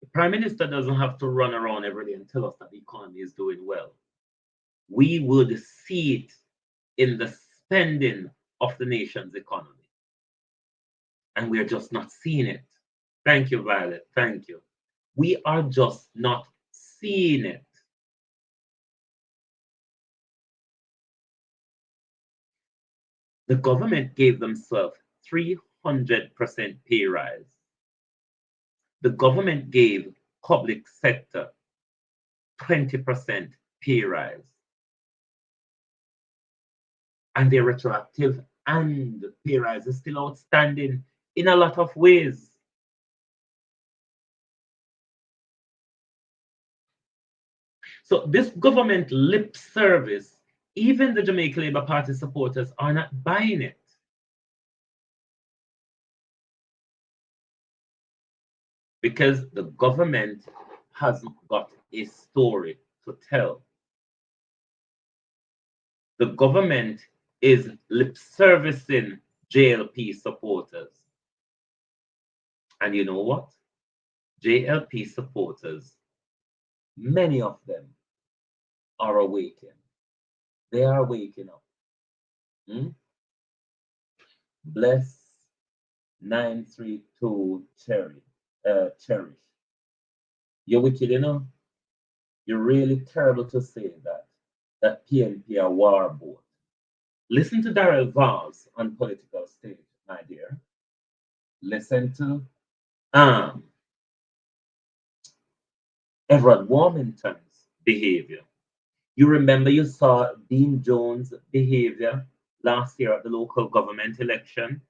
[SPEAKER 4] the Prime Minister doesn't have to run around every day and tell us that the economy is doing well. We would see it in the spending of the nation's economy. And we're just not seeing it. Thank you, Violet. Thank you. We are just not seeing it. The government gave themselves 300% pay rise. The government gave public sector 20% pay rise. And they're retroactive, and the pay rise is still outstanding in a lot of ways. So this government lip service, even the Jamaica Labour Party supporters are not buying it. Because the government hasn't got a story to tell. The government is lip servicing JLP supporters. And you know what? JLP supporters, many of them are awakening. They are waking up. Bless 932 Cherish. You're wicked, you know? You're really terrible to say that PNP are war boat. Listen to Darrell Vaz on political stage, my dear. Listen to Everett Warmington's behavior. You remember you saw Dean Jones' behavior last year at the local government election,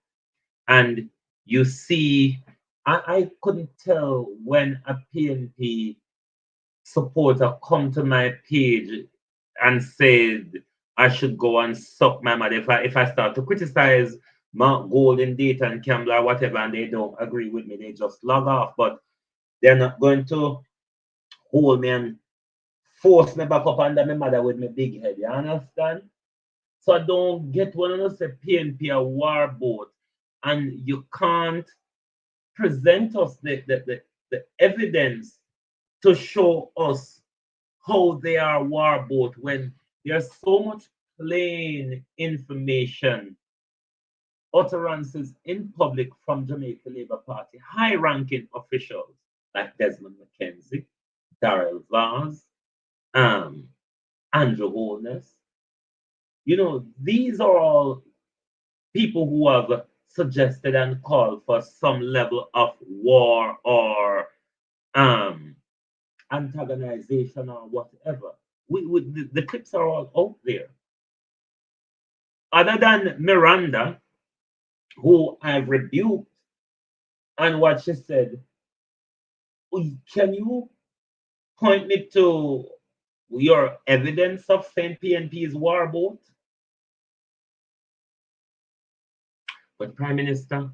[SPEAKER 4] and you see, I couldn't tell when a PNP supporter come to my page and said I should go and suck my mother if I start to criticize Mount Golden, Dayton, and Campbell or whatever, and they don't agree with me, they just log off. But they're not going to hold me and force me back up under my mother with my big head. You understand? So I don't get when I say PNP a war boat, and you can't present us the evidence to show us how they are war boat when there's so much plain information, utterances in public from Jamaica Labour Party, high-ranking officials like Desmond McKenzie, Darrell Vaz, Andrew Holness. You know, these are all people who have suggested and called for some level of war or antagonization or whatever. The clips are all out there. Other than Miranda, who I've rebuked, and what she said, can you point me to your evidence of saying PNP is war boat? But Prime Minister,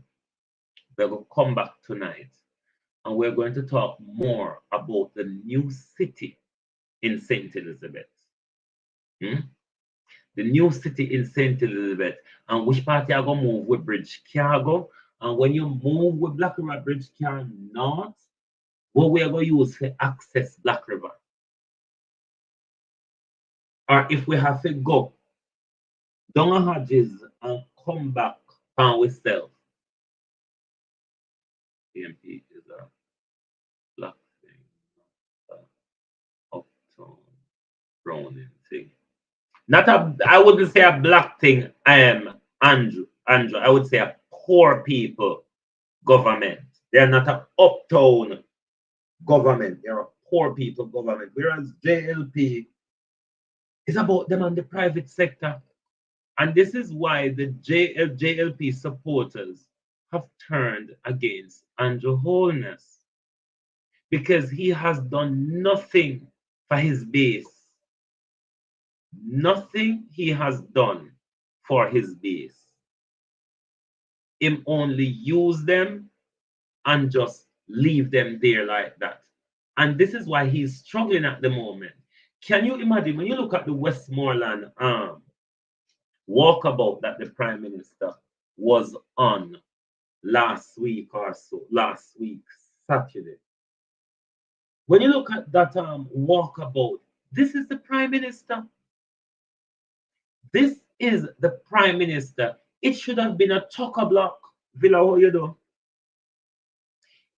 [SPEAKER 4] we're going to come back tonight and we're going to talk more about the new city in St. Elizabeth. The new city in St. Elizabeth, and which party are going to move with Bridge Cargo. And when you move with Black River Bridge Cargo North, what we are going to use to access Black River. Or if we have to go down Hodges and come back on ourselves. PNP is a black thing, uptown Browning thing. Not a, I wouldn't say a black thing. I am Andrew. I would say a poor people government. They're not an uptown government. They're a poor people government. Whereas JLP is about them on the private sector. And this is why the JLP supporters have turned against Andrew Holness because he has done nothing for his base. Nothing he has done for his base. Him only use them and just leave them there like that. And this is why he's struggling at the moment. Can you imagine when you look at the Westmoreland walkabout that the Prime Minister was on last week or so, last week, Saturday. When you look at that walkabout, this is the Prime Minister. This is the Prime Minister. It should have been a chock-a-block. Villa, how you do?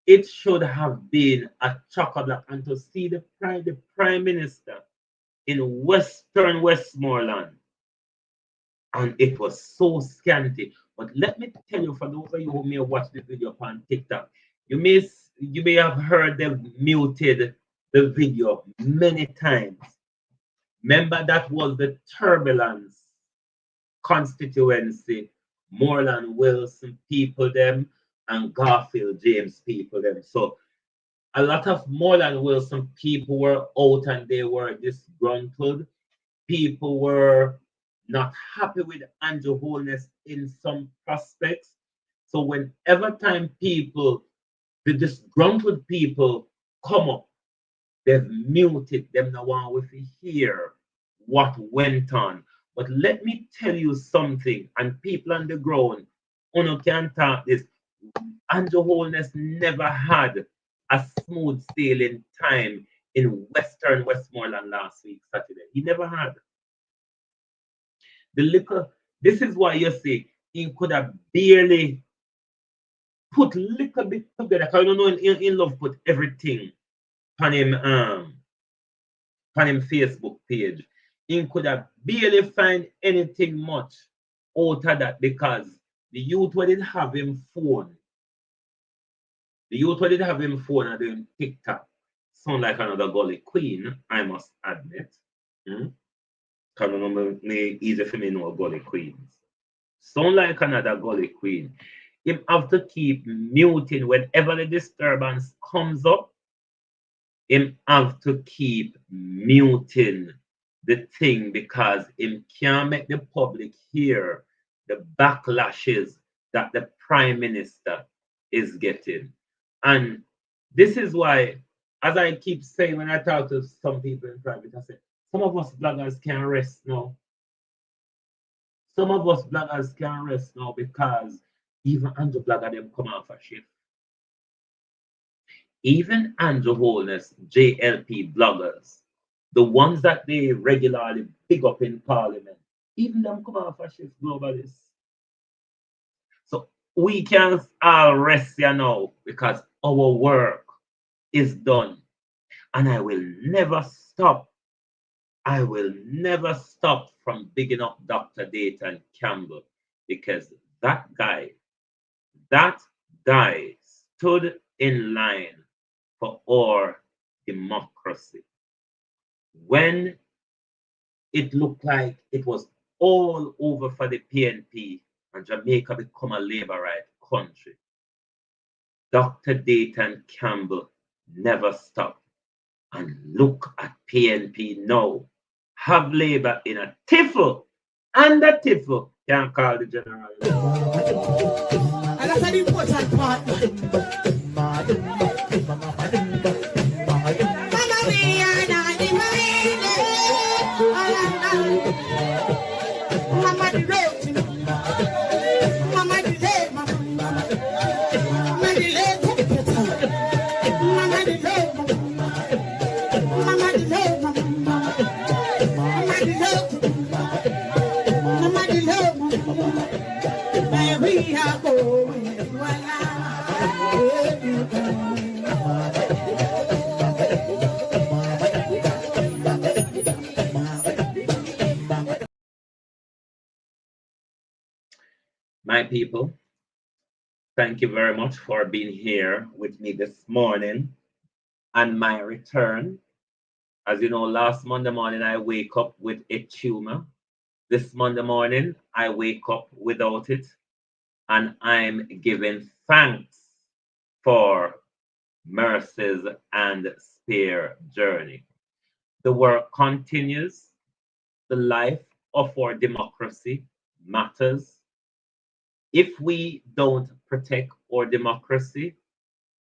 [SPEAKER 4] It should have been a chock-a-block. And to see the Prime Minister in Western Westmoreland, and it was so scanty. But let me tell you, for those of you who may watch the video on TikTok, you may have heard them muted the video many times. Remember, that was the Turbulence constituency, Moreland Wilson people them and Garfield James people them. So a lot of Moreland Wilson people were out and they were disgruntled. People were not happy with Andrew Holness in some prospects. So whenever time people, the disgruntled people come up, they've muted them now want with hear what went on. But let me tell you something, and people on the ground, Uno can talk this. Andrew Holness never had a smooth sailing time in Western Westmoreland last week, Saturday. He never had. This is why you see he could have barely put little bit together. Because I don't know in love put everything on him Facebook page. He could have barely find anything much out of that because the youth who didn't have him phone. The youth who didn't have him phone and doing TikTok sound like another gully queen, I must admit. Because easy for me know gully queens. Sound like another gully queen. You have to keep muting whenever the disturbance comes up. Him have to keep muting the thing because him can't make the public hear the backlashes that the Prime Minister is getting. And this is why, as I keep saying when I talk to some people in private, I say, some of us bloggers can't rest now. Some of us bloggers can't rest now because even Andrew Blogger them come off a shift. Even Andrew Holness, JLP bloggers, the ones that they regularly pick up in Parliament, even them come off a shift globalists. So we can all rest here now because our work is done. And I will never stop. I will never stop from bigging up Dr. Dayton Campbell because that guy stood in line for our democracy. When it looked like it was all over for the PNP and Jamaica become a labor right country, Dr. Dayton Campbell never stopped. And look at PNP now. Have labor in a tiffle, and the tiffle can't call the general.
[SPEAKER 5] And that's an important part.
[SPEAKER 4] My people, thank you very much for being here with me this morning and my return. As you know, last Monday morning I wake up with a tumor. This Monday morning I wake up without it. and I'm giving thanks for Mercy's and Spear journey. The work continues. The life of our democracy matters. If we don't protect our democracy,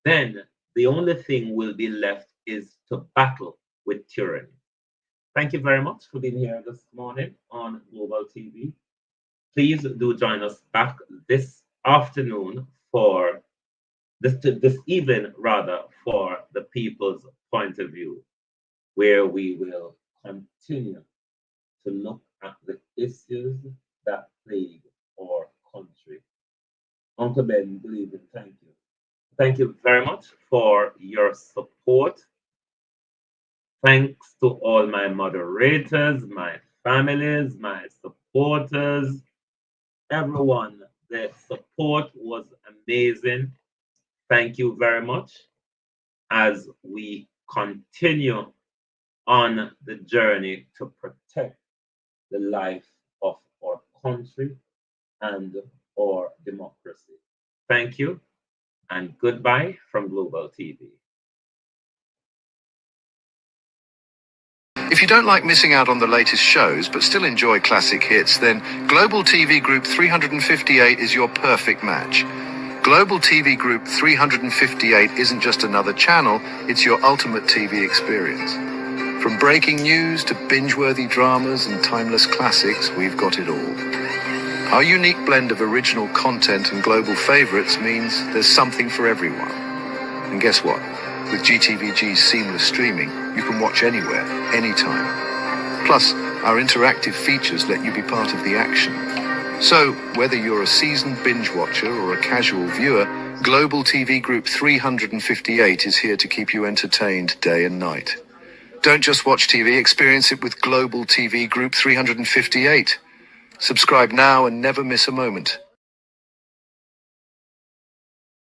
[SPEAKER 4] then the only thing will be left is to battle with tyranny. Thank you very much for being here this morning on Global TV. Please do join us back this afternoon for this evening rather, for the People's Point of View, where we will continue to look at the issues that plague our country. Uncle Ben, good evening. Thank you. Thank you very much for your support. Thanks to all my moderators, my families, my supporters, everyone. The support was amazing. Thank you very much as we continue on the journey to protect the life of our country and our democracy. Thank you and goodbye from Global TV.
[SPEAKER 7] If you don't like missing out on the latest shows but still enjoy classic hits, then Global TV Group 358 is your perfect match. Global TV Group 358 isn't just another channel, it's your ultimate TV experience. From breaking news to binge-worthy dramas and timeless classics, we've got it all. Our unique blend of original content and global favorites means there's something for everyone. And guess what? With GTVG's seamless streaming, you can watch anywhere, anytime. Plus, our interactive features let you be part of the action. So, whether you're a seasoned binge watcher or a casual viewer, Global TV Group 358 is here to keep you entertained day and night. Don't just watch TV, experience it with Global TV Group 358. Subscribe now and never miss a moment.